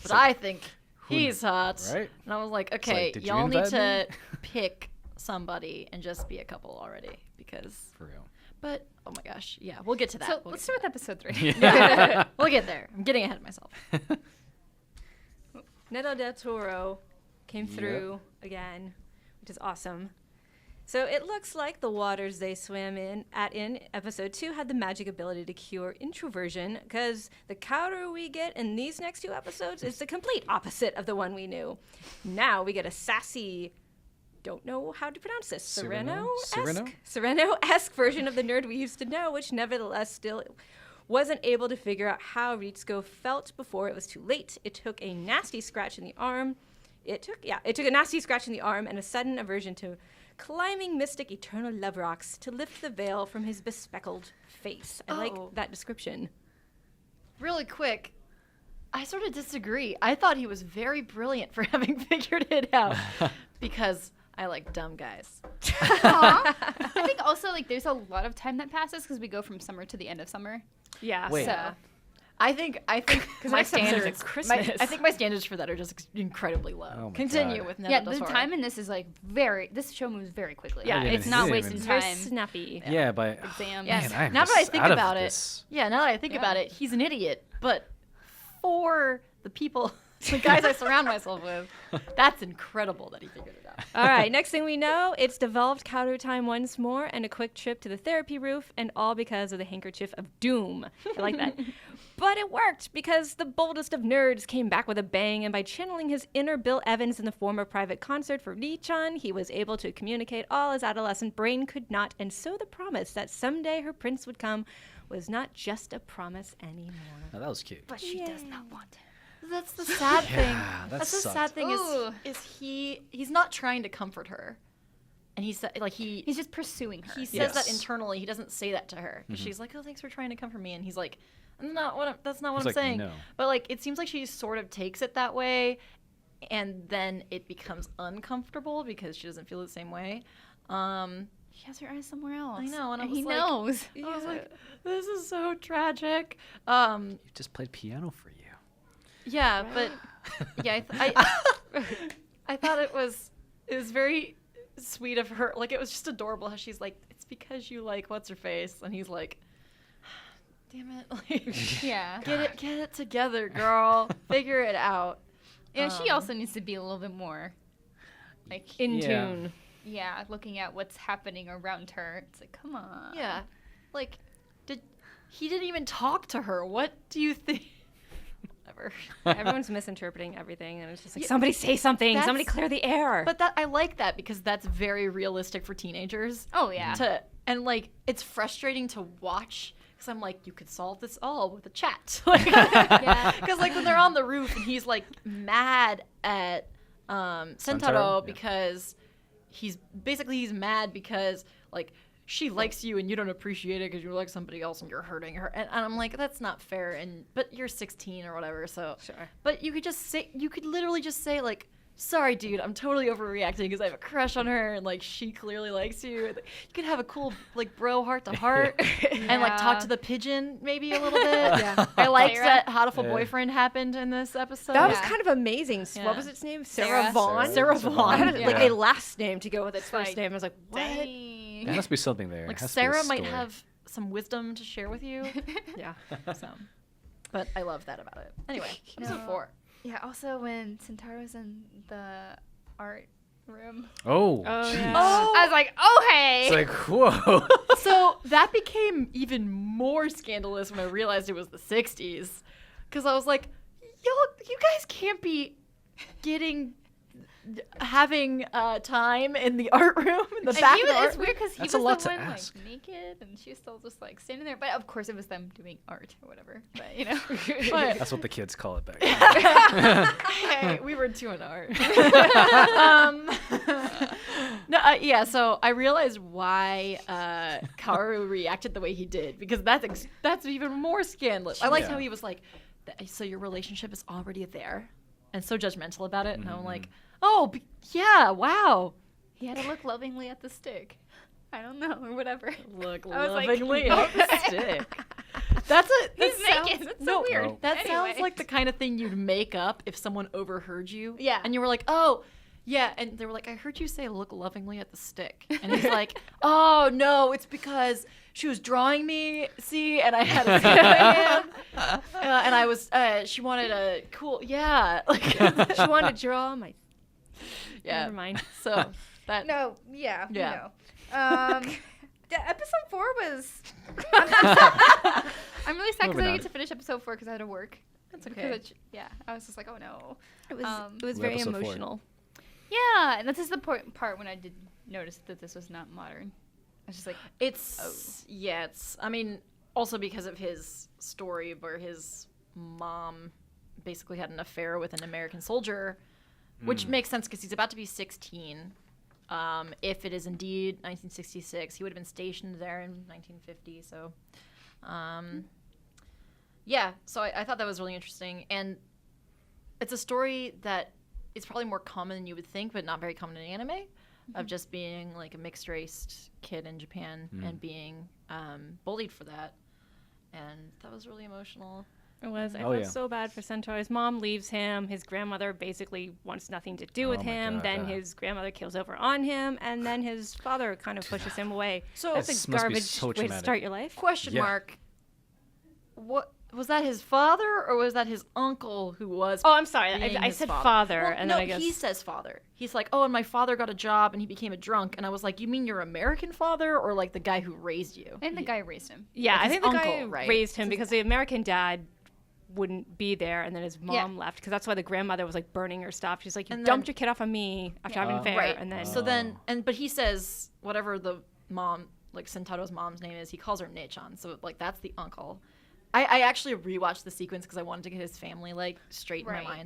Speaker 2: But I think he's hot.
Speaker 3: Right?
Speaker 2: And I was like, okay,
Speaker 3: did you
Speaker 2: y'all need
Speaker 3: invite
Speaker 2: to pick somebody and just be a couple already. Because,
Speaker 3: For real.
Speaker 2: but, oh my gosh. Yeah, we'll get to that.
Speaker 1: So
Speaker 2: We'll
Speaker 1: let's
Speaker 2: get
Speaker 1: start with episode 3.
Speaker 2: to we'll get there. I'm getting ahead of myself.
Speaker 4: Neto del Toro came through again, which is awesome. So it looks like the waters they swam in episode 2 had the magic ability to cure introversion, because the Kaoru we get in these next 2 episodes is the complete opposite of the one we knew. Now we get a sassy, don't know how to pronounce this, Sereno-esque version of the nerd we used to know, which nevertheless still wasn't able to figure out how Ritsuko felt before it was too late. It took a nasty scratch in the arm. It took a nasty scratch in the arm and a sudden aversion to climbing mystic eternal love rocks to lift the veil from his bespeckled face. I like that description.
Speaker 2: Really quick, I sort of disagree. I thought he was very brilliant for having figured it out because I like dumb guys.
Speaker 1: I think also like there's a lot of time that passes because we go from summer to the end of summer.
Speaker 4: Yeah.
Speaker 3: Wait.
Speaker 1: So
Speaker 2: I think my standards.
Speaker 4: Christmas.
Speaker 2: I think my standards for that are just incredibly low.
Speaker 3: Oh my
Speaker 2: Continue
Speaker 3: God.
Speaker 2: with
Speaker 1: yeah,
Speaker 2: Never
Speaker 1: the time in this is like this show moves very quickly.
Speaker 4: Yeah,
Speaker 1: it's not
Speaker 3: didn't
Speaker 1: wasting
Speaker 3: even-
Speaker 4: Very
Speaker 1: time.
Speaker 4: snappy.
Speaker 3: Yeah, but
Speaker 1: Exams.
Speaker 2: Yes.
Speaker 3: man, I'm
Speaker 2: now that
Speaker 3: just
Speaker 2: I think
Speaker 3: out of
Speaker 2: about it,
Speaker 3: this.
Speaker 2: about it, he's an idiot. But for the people, the guys I surround myself with, that's incredible that he figured it out.
Speaker 4: All right, next thing we know, it's devolved Kaoru time once more and a quick trip to the therapy roof, and all because of the handkerchief of doom. I like that. But it worked because the boldest of nerds came back with a bang, and by channeling his inner Bill Evans in the form of private concert for Ri-chan, he was able to communicate all his adolescent brain could not, and so the promise that someday her prince would come was not just a promise anymore.
Speaker 3: Oh, that was cute.
Speaker 1: But she does not want him.
Speaker 2: That's the sad thing.
Speaker 3: Yeah, that
Speaker 2: That's the
Speaker 3: sucked.
Speaker 2: sad thing
Speaker 1: Ooh.
Speaker 2: is he's not trying to comfort her, and he's
Speaker 1: just pursuing her.
Speaker 2: he says
Speaker 3: Yes.
Speaker 2: that internally. He doesn't say that to her. She's like, "Oh, thanks for trying to comfort me," and he's like, that's not what
Speaker 3: He's
Speaker 2: I'm
Speaker 3: like,
Speaker 2: saying.
Speaker 3: "No."
Speaker 2: But like, it seems like she sort of takes it that way, and then it becomes uncomfortable because she doesn't feel the same way.
Speaker 1: She has her eyes somewhere else.
Speaker 2: I know, and I was
Speaker 1: he
Speaker 2: like-
Speaker 1: knows.
Speaker 2: I was like, this is so tragic.
Speaker 3: You just played piano for you.
Speaker 2: Yeah, but yeah, I thought it was very sweet of her. Like, it was just adorable how she's like, it's because you like what's her face, and he's like, damn it, like,
Speaker 1: Yeah.
Speaker 2: get it together, girl, figure it out.
Speaker 1: And she also needs to be a little bit more, like,
Speaker 4: In
Speaker 3: Yeah.
Speaker 4: tune.
Speaker 1: yeah, looking at what's happening around her. It's like, come on.
Speaker 2: Yeah, like, he didn't even talk to her. What do you think? Whatever.
Speaker 4: Everyone's misinterpreting everything, and it's just like,
Speaker 2: Yeah,
Speaker 4: somebody say something,
Speaker 2: that's-
Speaker 4: somebody clear the air.
Speaker 2: But I like that because that's very realistic for teenagers.
Speaker 1: Oh yeah.
Speaker 2: And like, it's frustrating to watch because I'm like, you could solve this all with a chat. Like,
Speaker 1: Yeah.
Speaker 2: because like when they're on the roof and he's like mad at Sentaro
Speaker 3: Sentaro, yeah.
Speaker 2: because he's mad because like she likes you and you don't appreciate it because you like somebody else and you're hurting her. And I'm like, that's not fair. But you're 16 or whatever, so.
Speaker 4: Sure.
Speaker 2: But you could literally just say like, sorry, dude, I'm totally overreacting because I have a crush on her and like she clearly likes you. You could have a cool like bro heart to heart and like talk to the pigeon maybe a little bit.
Speaker 1: Yeah.
Speaker 2: I liked
Speaker 1: Sarah.
Speaker 2: that Hatoful
Speaker 3: Yeah.
Speaker 2: boyfriend happened in this episode.
Speaker 4: That was
Speaker 1: Yeah.
Speaker 4: kind of amazing.
Speaker 2: Yeah.
Speaker 4: What was its name?
Speaker 1: Sarah.
Speaker 4: Sarah Vaughn?
Speaker 3: Sarah
Speaker 4: I had
Speaker 3: Vaughn.
Speaker 4: like
Speaker 3: Yeah.
Speaker 4: a last name to go with its first
Speaker 1: Like,
Speaker 4: name. I was like, what?
Speaker 1: Dang.
Speaker 3: There must be something there.
Speaker 2: like
Speaker 3: Has to be a
Speaker 2: Sarah might
Speaker 3: story.
Speaker 2: have some wisdom to share with you.
Speaker 4: Yeah.
Speaker 2: So, but I love that about it. Anyway, episode
Speaker 1: No.
Speaker 2: 4.
Speaker 1: Yeah. Also, when Sentaro's in the art room,
Speaker 3: Oh,
Speaker 4: Oh,
Speaker 3: jeez.
Speaker 4: yeah.
Speaker 1: I was like, oh hey.
Speaker 3: It's like, whoa.
Speaker 2: So that became even more scandalous when I realized it was the 60s. Because I was like, you guys can't be having time in the art room in the
Speaker 1: And
Speaker 2: back
Speaker 1: he
Speaker 2: of the
Speaker 1: was,
Speaker 2: art
Speaker 1: it's weird because he
Speaker 3: That's
Speaker 1: was
Speaker 3: a lot
Speaker 1: the
Speaker 3: to
Speaker 1: one
Speaker 3: ask.
Speaker 1: like naked and she was still just like standing there. But of course it was them doing art or whatever. But you know.
Speaker 2: But
Speaker 3: That's what the kids call it back then.
Speaker 2: hey, we were doing art. Yeah, so I realized why Kaoru reacted the way he did because that's even more scandalous. I liked
Speaker 3: Yeah.
Speaker 2: how he was like, so your relationship is already there, and so judgmental about it. And I'm like, oh, yeah, wow.
Speaker 1: He had to look lovingly at the stick. I don't know or whatever.
Speaker 2: Look
Speaker 1: I was like,
Speaker 2: lovingly at the stick.
Speaker 1: He's naked. That's so weird.
Speaker 3: No.
Speaker 2: That sounds
Speaker 1: Anyway.
Speaker 2: like the kind of thing you'd make up if someone overheard you.
Speaker 1: Yeah.
Speaker 2: And you were like, oh, yeah. And they were like, I heard you say look lovingly at the stick. And he's like, oh, no, it's because she was drawing me, see, and I had a stick in my hand. And I was, she wanted a cool, yeah. Like,
Speaker 4: She wanted to draw my...
Speaker 2: yeah.
Speaker 4: Never mind.
Speaker 2: So That
Speaker 5: No, yeah.
Speaker 2: Yeah.
Speaker 5: Yeah, episode 4 was.
Speaker 1: I'm really sad because
Speaker 3: Moving
Speaker 1: I
Speaker 3: on.
Speaker 1: didn't get to finish episode 4 because I had to work.
Speaker 2: That's
Speaker 1: Because
Speaker 2: okay.
Speaker 1: yeah, I was just like, oh no.
Speaker 4: It was
Speaker 3: Well,
Speaker 4: very
Speaker 3: episode 4.
Speaker 4: emotional.
Speaker 1: Yeah, and this is the part when I did notice that this was not modern. I was just like,
Speaker 2: It's it's. I mean, also because of his story where his mom basically had an affair with an American soldier, which makes sense because he's about to be 16. If it is indeed 1966, he would have been stationed there in 1950. So, yeah. So I thought that was really interesting, and it's a story that is probably more common than you would think, but not very common in anime, of just being like a mixed-raced kid in Japan and being bullied for that, and that was really emotional.
Speaker 4: It was. I
Speaker 3: Oh,
Speaker 4: felt
Speaker 3: yeah.
Speaker 4: so bad for Centaur. His mom leaves him. His grandmother basically wants nothing to do with
Speaker 3: Oh my
Speaker 4: him.
Speaker 3: God,
Speaker 4: Then
Speaker 3: yeah.
Speaker 4: his grandmother kills over on him, and then his father kind of pushes him away.
Speaker 2: So
Speaker 4: That's
Speaker 3: This
Speaker 4: a
Speaker 3: must be
Speaker 4: garbage
Speaker 3: so
Speaker 4: way to
Speaker 3: traumatic.
Speaker 4: start your life.
Speaker 2: Question
Speaker 3: Yeah.
Speaker 2: mark. What was that? His father or was that his uncle who was?
Speaker 4: Oh, I'm sorry.
Speaker 2: being
Speaker 4: I
Speaker 2: his
Speaker 4: said
Speaker 2: father?
Speaker 4: father,
Speaker 2: Well,
Speaker 4: and
Speaker 2: no,
Speaker 4: then I guess
Speaker 2: he says father. He's like, oh, and my father got a job and he became a drunk, and I was like, you mean your American father or like the guy who raised you?
Speaker 1: and the guy raised him.
Speaker 4: Yeah,
Speaker 2: Like
Speaker 4: I
Speaker 2: his
Speaker 4: think the guy
Speaker 2: uncle, right?
Speaker 4: raised him because the American dad wouldn't be there, and then his
Speaker 1: Yeah.
Speaker 4: mom left because that's why the grandmother was like burning her stuff. She's like, you
Speaker 2: And
Speaker 4: dumped
Speaker 2: then-
Speaker 4: your kid off on me after having an affair,
Speaker 2: Right.
Speaker 4: and then
Speaker 2: So then, but he says whatever the mom, like Sentaro's mom's name is, he calls her Nechan. So like that's the uncle. I actually rewatched the sequence because I wanted to get his family like straight in
Speaker 1: Right.
Speaker 2: my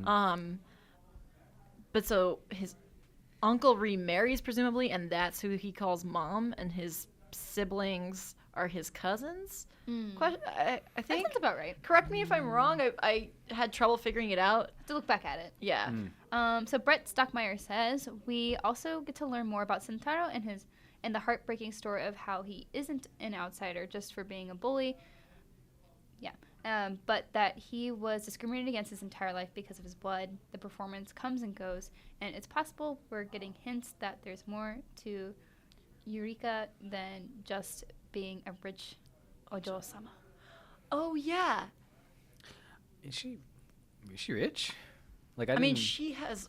Speaker 2: mind. But so his uncle remarries presumably, and that's who he calls mom, and his siblings are his cousins. I
Speaker 1: That
Speaker 2: think.
Speaker 1: sounds about right.
Speaker 2: Correct me if I'm wrong. I had trouble figuring it out.
Speaker 1: To look back at it.
Speaker 2: Yeah.
Speaker 1: So Brett Stockmeyer says we also get to learn more about Sentaro and the heartbreaking story of how he isn't an outsider just for being a bully. Yeah, but that he was discriminated against his entire life because of his blood. The performance comes and goes, and it's possible we're getting hints that there's more to Eureka than just being a rich Ojo-sama.
Speaker 2: Oh yeah.
Speaker 3: Is she rich? Like
Speaker 2: I mean,
Speaker 3: didn't-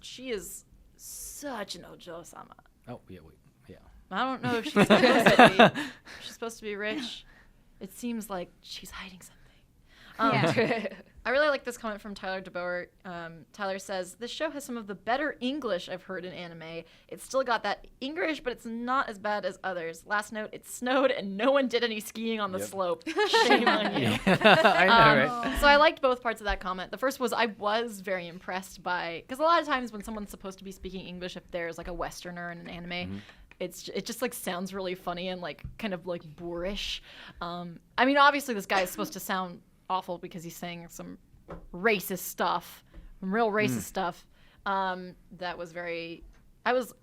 Speaker 2: she is such an Ojo-sama.
Speaker 3: Oh yeah, wait, yeah.
Speaker 2: I don't know if she's supposed to be. She's supposed to be rich. It seems like she's hiding something.
Speaker 1: Yeah.
Speaker 2: I really like this comment from Tyler DeBoer. Tyler says, this show has some of the better English I've heard in anime. It's still got that English, but it's not as bad as others. Last note, it snowed and no one did any skiing on the
Speaker 3: Yep.
Speaker 2: slope. Shame on you.
Speaker 3: I know, right?
Speaker 2: So I liked both parts of that comment. The first was I was very impressed by, because a lot of times when someone's supposed to be speaking English, if there's like a Westerner in an anime, it just like sounds really funny and like kind of like boorish. I mean, obviously this guy is supposed to sound awful because he's saying some racist stuff, some real racist stuff. That was very, I was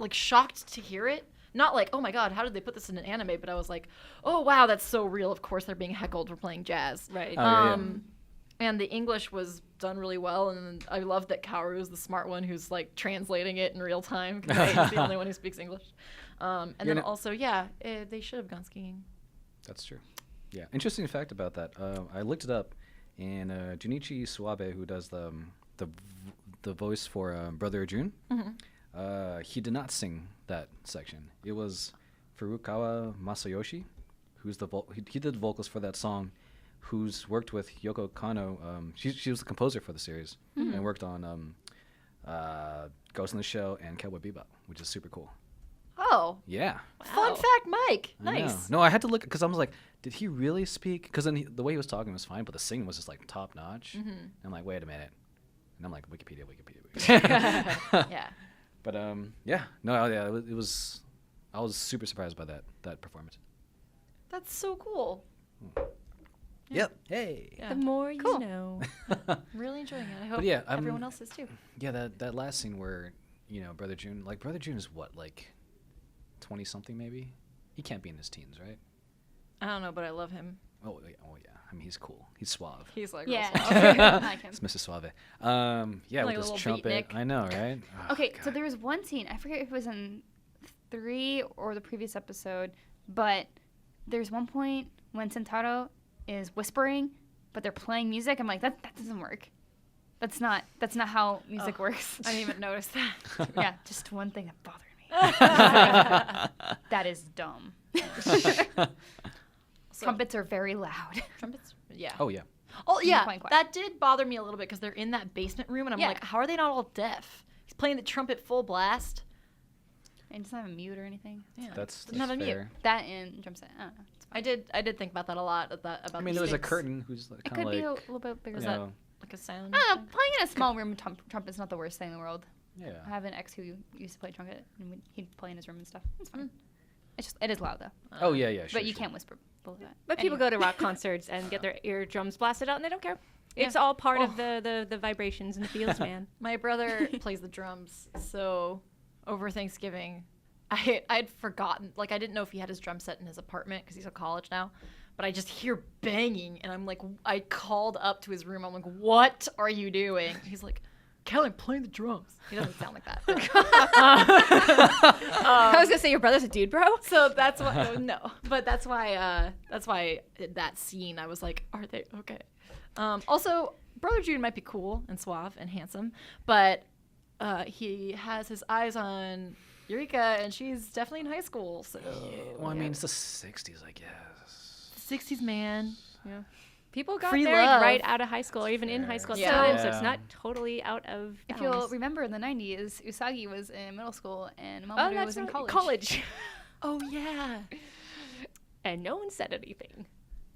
Speaker 2: like shocked to hear it. Not like, oh my god, how did they put this in an anime? But I was like, oh wow, that's so real. Of course they're being heckled for playing jazz.
Speaker 4: right.
Speaker 3: Oh, yeah.
Speaker 2: And the English was done really well, and I love that Kaoru is the smart one who's like translating it in real time because he's the only one who speaks English. And then also, they should have gone skiing.
Speaker 3: That's true. Yeah, interesting fact about that. I looked it up, and Junichi Suabe, who does the voice for Brother Jun, he did not sing that section. It was Furukawa Masayoshi, who's he did the vocals for that song, who's worked with Yoko Kanno. She was the composer for the series and worked on Ghost in the Shell and Cowboy Bebop, which is super cool.
Speaker 2: Oh,
Speaker 3: Yeah.
Speaker 2: fun fact, Mike.
Speaker 3: I know.
Speaker 2: Nice.
Speaker 3: No, I had to look because I was like, did he really speak? Because then the way he was talking was fine, but the singing was just like top notch. And I'm like, wait a minute. And I'm like, Wikipedia.
Speaker 2: Yeah.
Speaker 3: But yeah, no, yeah, it was. I was super surprised by that performance.
Speaker 2: That's so cool.
Speaker 3: Yep. Hey.
Speaker 2: Yeah.
Speaker 4: The more you
Speaker 2: Cool.
Speaker 4: know.
Speaker 2: Really enjoying it. I hope
Speaker 3: yeah,
Speaker 2: everyone else is too.
Speaker 3: Yeah, that last scene where Brother Jun is what, like 20 something maybe? He can't be in his teens, right?
Speaker 2: I don't know, but I love him.
Speaker 3: Oh yeah. I mean, he's cool. He's suave.
Speaker 2: He's like,
Speaker 1: Yeah.
Speaker 2: real suave.
Speaker 1: I like him.
Speaker 3: It's Mr. Suave. Yeah,
Speaker 2: Like a
Speaker 3: with his
Speaker 2: little
Speaker 3: trumpet.
Speaker 2: beatnik.
Speaker 3: I know, right? Oh,
Speaker 1: Okay, so
Speaker 3: God.
Speaker 1: there was one scene, I forget if it was in 3 or the previous episode, but there's one point when Sentaro is whispering, but they're playing music. I'm like, that doesn't work. That's not how music works.
Speaker 2: I didn't even notice that.
Speaker 1: Yeah, just one thing that bothered me. That is dumb.
Speaker 2: So,
Speaker 1: Trumpets are very loud.
Speaker 2: trumpets. Yeah.
Speaker 3: Oh yeah.
Speaker 2: Oh yeah,
Speaker 1: playing quiet.
Speaker 2: that did bother me a little bit because they're in that basement room, and I'm
Speaker 1: Yeah.
Speaker 2: like, how are they not all deaf? He's playing the trumpet full blast.
Speaker 1: And it doesn't have a mute or anything.
Speaker 2: Yeah,
Speaker 3: That's
Speaker 2: doesn't have a mute.
Speaker 3: fair.
Speaker 1: That and drum set. I don't know. It's fine.
Speaker 2: I did think about that a lot. About
Speaker 3: I mean,
Speaker 2: the
Speaker 3: there was a
Speaker 2: stakes.
Speaker 3: curtain who's
Speaker 1: It
Speaker 3: kind
Speaker 1: could
Speaker 3: of
Speaker 1: be
Speaker 3: like,
Speaker 1: a little bit bigger.
Speaker 3: you
Speaker 2: Is that-
Speaker 3: know,
Speaker 2: like a sound.
Speaker 1: I don't know.
Speaker 2: thing?
Speaker 1: Playing in a small room with trumpet's not the worst thing in the world. I
Speaker 3: yeah.
Speaker 1: have an ex who used to play trumpet, and he'd play in his room and stuff. It's fine. It is loud though.
Speaker 3: Oh yeah, yeah. Sure,
Speaker 1: But you
Speaker 3: sure.
Speaker 1: can't whisper below that.
Speaker 4: But people
Speaker 1: Anyway.
Speaker 4: go to rock concerts and get their eardrums blasted out, and they don't care.
Speaker 2: Yeah.
Speaker 4: It's all part of the vibrations and the feels, man.
Speaker 2: My brother plays the drums, so over Thanksgiving, I'd forgotten. Like, I didn't know if he had his drum set in his apartment because he's at college now. But I just hear banging, and I'm like, I called up to his room. I'm like, what are you doing? He's like, Kallie, I'm playing the drums. He doesn't sound like that.
Speaker 4: I was gonna say your brother's a dude, bro.
Speaker 2: So that's why, no. But that's why that scene, I was like, are they okay? Also, Brother Jude might be cool and suave and handsome, but he has his eyes on Eureka, and she's definitely in high school. So
Speaker 3: Well, I mean, it's the '60s, I guess.
Speaker 2: 60s man.
Speaker 4: Yeah. People got
Speaker 2: Free
Speaker 4: married
Speaker 2: love.
Speaker 4: right out of high school, or even in high school at the
Speaker 2: Yeah.
Speaker 4: time, so
Speaker 3: Yeah.
Speaker 4: it's not totally out of
Speaker 1: If
Speaker 4: bounds.
Speaker 1: you'll remember, in the 90s, Usagi was in middle school and
Speaker 4: Oh,
Speaker 1: Mamoru
Speaker 4: that's
Speaker 1: was in
Speaker 4: right,
Speaker 1: college.
Speaker 2: Oh yeah.
Speaker 4: And no one said anything.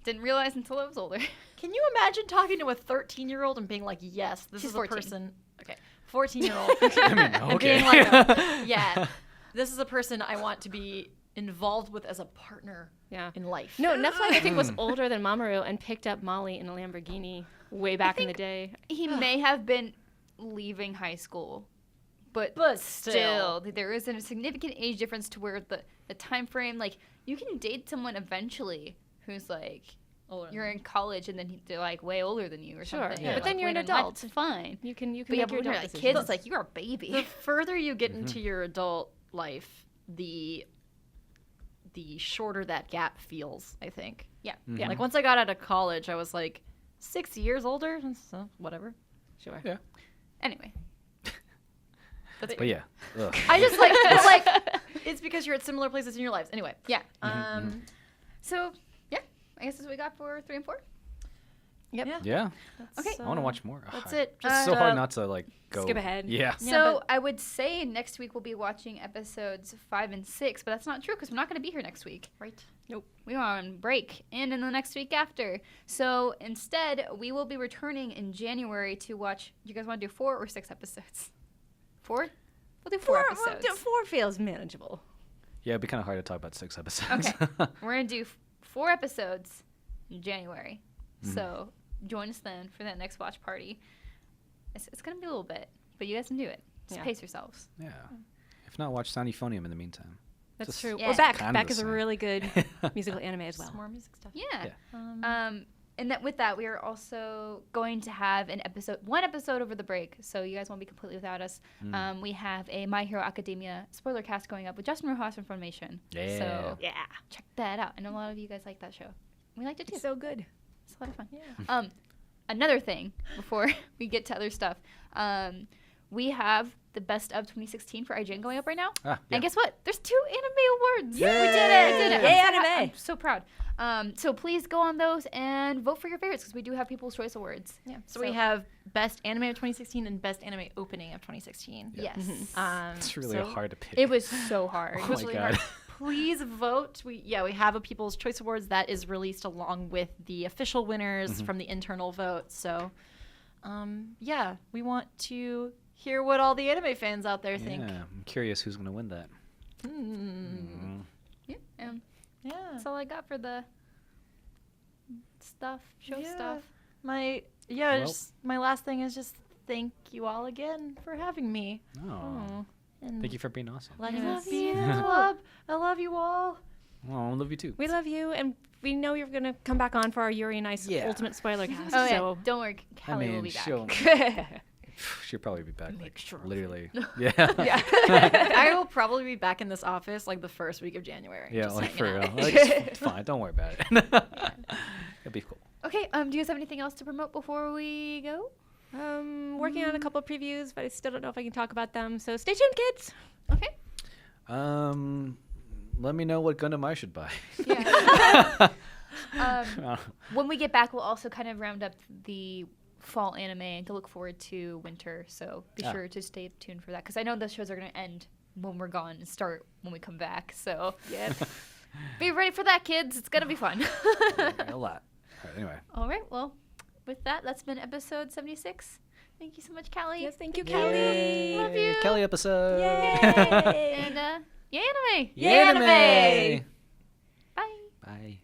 Speaker 1: Didn't realize until I was older.
Speaker 2: Can you imagine talking to a 13-year-old and being like, yes, this
Speaker 1: She's
Speaker 2: is
Speaker 1: 14.
Speaker 2: a person. Okay, 14-year-old.
Speaker 3: I mean,
Speaker 2: And
Speaker 3: okay.
Speaker 2: being like, yeah, this is a person I want to be involved with as a partner
Speaker 4: Yeah.
Speaker 2: in life.
Speaker 4: No, Netflix I think was older than Mamoru and picked up Molly in a Lamborghini way back in the day.
Speaker 1: He may have been leaving high school, but
Speaker 2: still.
Speaker 1: there is a significant age difference to where the time frame, like, you can date someone eventually who's like, you're in college and then they're like way older than you or
Speaker 4: Sure,
Speaker 1: something.
Speaker 3: yeah. But
Speaker 1: like,
Speaker 4: then you're an
Speaker 1: later in life,
Speaker 4: adult.
Speaker 1: It's fine.
Speaker 4: You can
Speaker 1: But yeah,
Speaker 4: make
Speaker 1: but
Speaker 4: your
Speaker 1: when you're
Speaker 4: adult
Speaker 1: like
Speaker 4: decisions.
Speaker 1: kids, it's like, you're a baby.
Speaker 2: The further you get into your adult life, the shorter that gap feels, I think.
Speaker 1: Yeah.
Speaker 3: Mhm.
Speaker 4: Yeah.
Speaker 2: Like, once I got out of college, I was like 6 years older, so whatever.
Speaker 4: Sure.
Speaker 3: Yeah.
Speaker 1: Anyway.
Speaker 3: But yeah. Ugh.
Speaker 2: I just like, it's like, it's because you're at similar places in your lives. Anyway.
Speaker 1: Yeah.
Speaker 2: So,
Speaker 1: Yeah. I guess that's what we got for 3 and 4.
Speaker 2: yep.
Speaker 3: Yeah.
Speaker 1: Okay.
Speaker 3: I want to watch more.
Speaker 2: That's
Speaker 3: Ugh,
Speaker 2: it.
Speaker 3: It's
Speaker 2: Just
Speaker 3: so hard not to like go.
Speaker 4: skip ahead.
Speaker 3: Yeah.
Speaker 2: Yeah,
Speaker 1: So
Speaker 2: but-
Speaker 1: I would say next week we'll be watching episodes 5 and 6, but that's not true because we're not going to be here next week.
Speaker 2: Right.
Speaker 1: We are on break and in the next week after. So instead, we will be returning in January to watch. You guys want to do 4 or 6 episodes? 4? We'll do 4 episodes.
Speaker 4: 4 feels manageable.
Speaker 3: Yeah, it'd be kind of hard to talk about 6 episodes.
Speaker 1: Okay. We're going to do 4 episodes in January. So join us then for that next watch party. It's going to be a little bit, but you guys can do it. Just
Speaker 4: Yeah.
Speaker 1: pace yourselves.
Speaker 3: Yeah. If not, watch Sound Euphonium in the meantime.
Speaker 4: That's
Speaker 3: Just
Speaker 4: true.
Speaker 1: Yeah.
Speaker 4: We're back.
Speaker 3: kind of
Speaker 4: Back
Speaker 3: the
Speaker 4: is a
Speaker 3: same.
Speaker 4: really good musical anime as well.
Speaker 2: Some more music stuff.
Speaker 1: Yeah.
Speaker 3: Yeah.
Speaker 1: And that with that, we are also going to have one episode over the break, so you guys won't be completely without us. We have a My Hero Academia spoiler cast going up with Justin Rojas from Funimation.
Speaker 3: Yeah.
Speaker 1: So
Speaker 4: Yeah.
Speaker 1: check that out. I know a lot of you guys like that show. We liked it too.
Speaker 4: It's so good.
Speaker 1: It's a lot of fun.
Speaker 2: Yeah.
Speaker 1: Another thing before we get to other stuff, we have the best of 2016 for IGN going up right now.
Speaker 3: Ah, yeah.
Speaker 1: And guess what? There's 2 anime awards.
Speaker 3: Yay!
Speaker 1: We did it.
Speaker 4: Yay,
Speaker 1: I'm so
Speaker 4: anime.
Speaker 1: I'm so proud. So please go on those and vote for your favorites because we do have People's Choice Awards.
Speaker 2: Yeah. So we have Best Anime of 2016 and Best Anime Opening of 2016.
Speaker 3: Yeah.
Speaker 1: Yes.
Speaker 3: It's really
Speaker 2: so
Speaker 3: hard to pick.
Speaker 1: It was so hard.
Speaker 3: Oh
Speaker 2: It was
Speaker 3: my
Speaker 2: really
Speaker 3: God.
Speaker 2: hard. Please vote. We have a People's Choice Awards that is released along with the official winners from the internal vote. So, we want to hear what all the anime fans out there think.
Speaker 3: Yeah, I'm curious who's going to win that.
Speaker 1: Yeah.
Speaker 2: Yeah.
Speaker 1: That's all I got for the stuff, show
Speaker 2: Yeah.
Speaker 1: stuff.
Speaker 2: My
Speaker 3: Well-
Speaker 2: just my last thing is just thank you all again for having me.
Speaker 3: Oh.
Speaker 2: And
Speaker 3: Thank you for being awesome.
Speaker 2: letting
Speaker 1: Yes.
Speaker 2: us be in the club. I love you all.
Speaker 3: Oh, I love you too.
Speaker 4: We love you, and we know you're going to come come back on for our Yuri and Ice
Speaker 3: Yeah.
Speaker 4: Ultimate Spoiler Cast.
Speaker 1: Oh, yeah.
Speaker 4: so
Speaker 1: Don't worry. Kallie will
Speaker 3: mean,
Speaker 1: be back.
Speaker 3: She'll probably be back.
Speaker 1: Make
Speaker 3: Like,
Speaker 1: sure of it.
Speaker 3: literally. Yeah.
Speaker 2: I will probably be back in this office like the first week of January.
Speaker 3: Yeah,
Speaker 2: just
Speaker 3: like for
Speaker 2: hanging
Speaker 3: real.
Speaker 2: out.
Speaker 3: Like, it's fine. Don't worry about it. It'll be cool.
Speaker 1: Okay. Do you guys have anything else to promote before we go?
Speaker 4: Working on a couple of previews, but I still don't know if I can talk about them. So stay tuned, kids.
Speaker 1: Okay.
Speaker 3: Let me know what Gundam I should buy.
Speaker 1: Yeah. When we get back, we'll also kind of round up the fall anime and to look forward to winter. So be sure to stay tuned for that, because I know the shows are going to end when we're gone and start when we come back. So be ready for that, kids. It's going to be fun.
Speaker 3: A lot. All right, anyway.
Speaker 1: All right. Well, with that, that's been episode 76. Thank you so much, Kallie.
Speaker 4: Yes, thank you, Kallie.
Speaker 1: Love you.
Speaker 3: Kelly episode.
Speaker 4: Yay!
Speaker 1: And yay anime.
Speaker 3: Yay anime.
Speaker 1: Bye.
Speaker 3: Bye.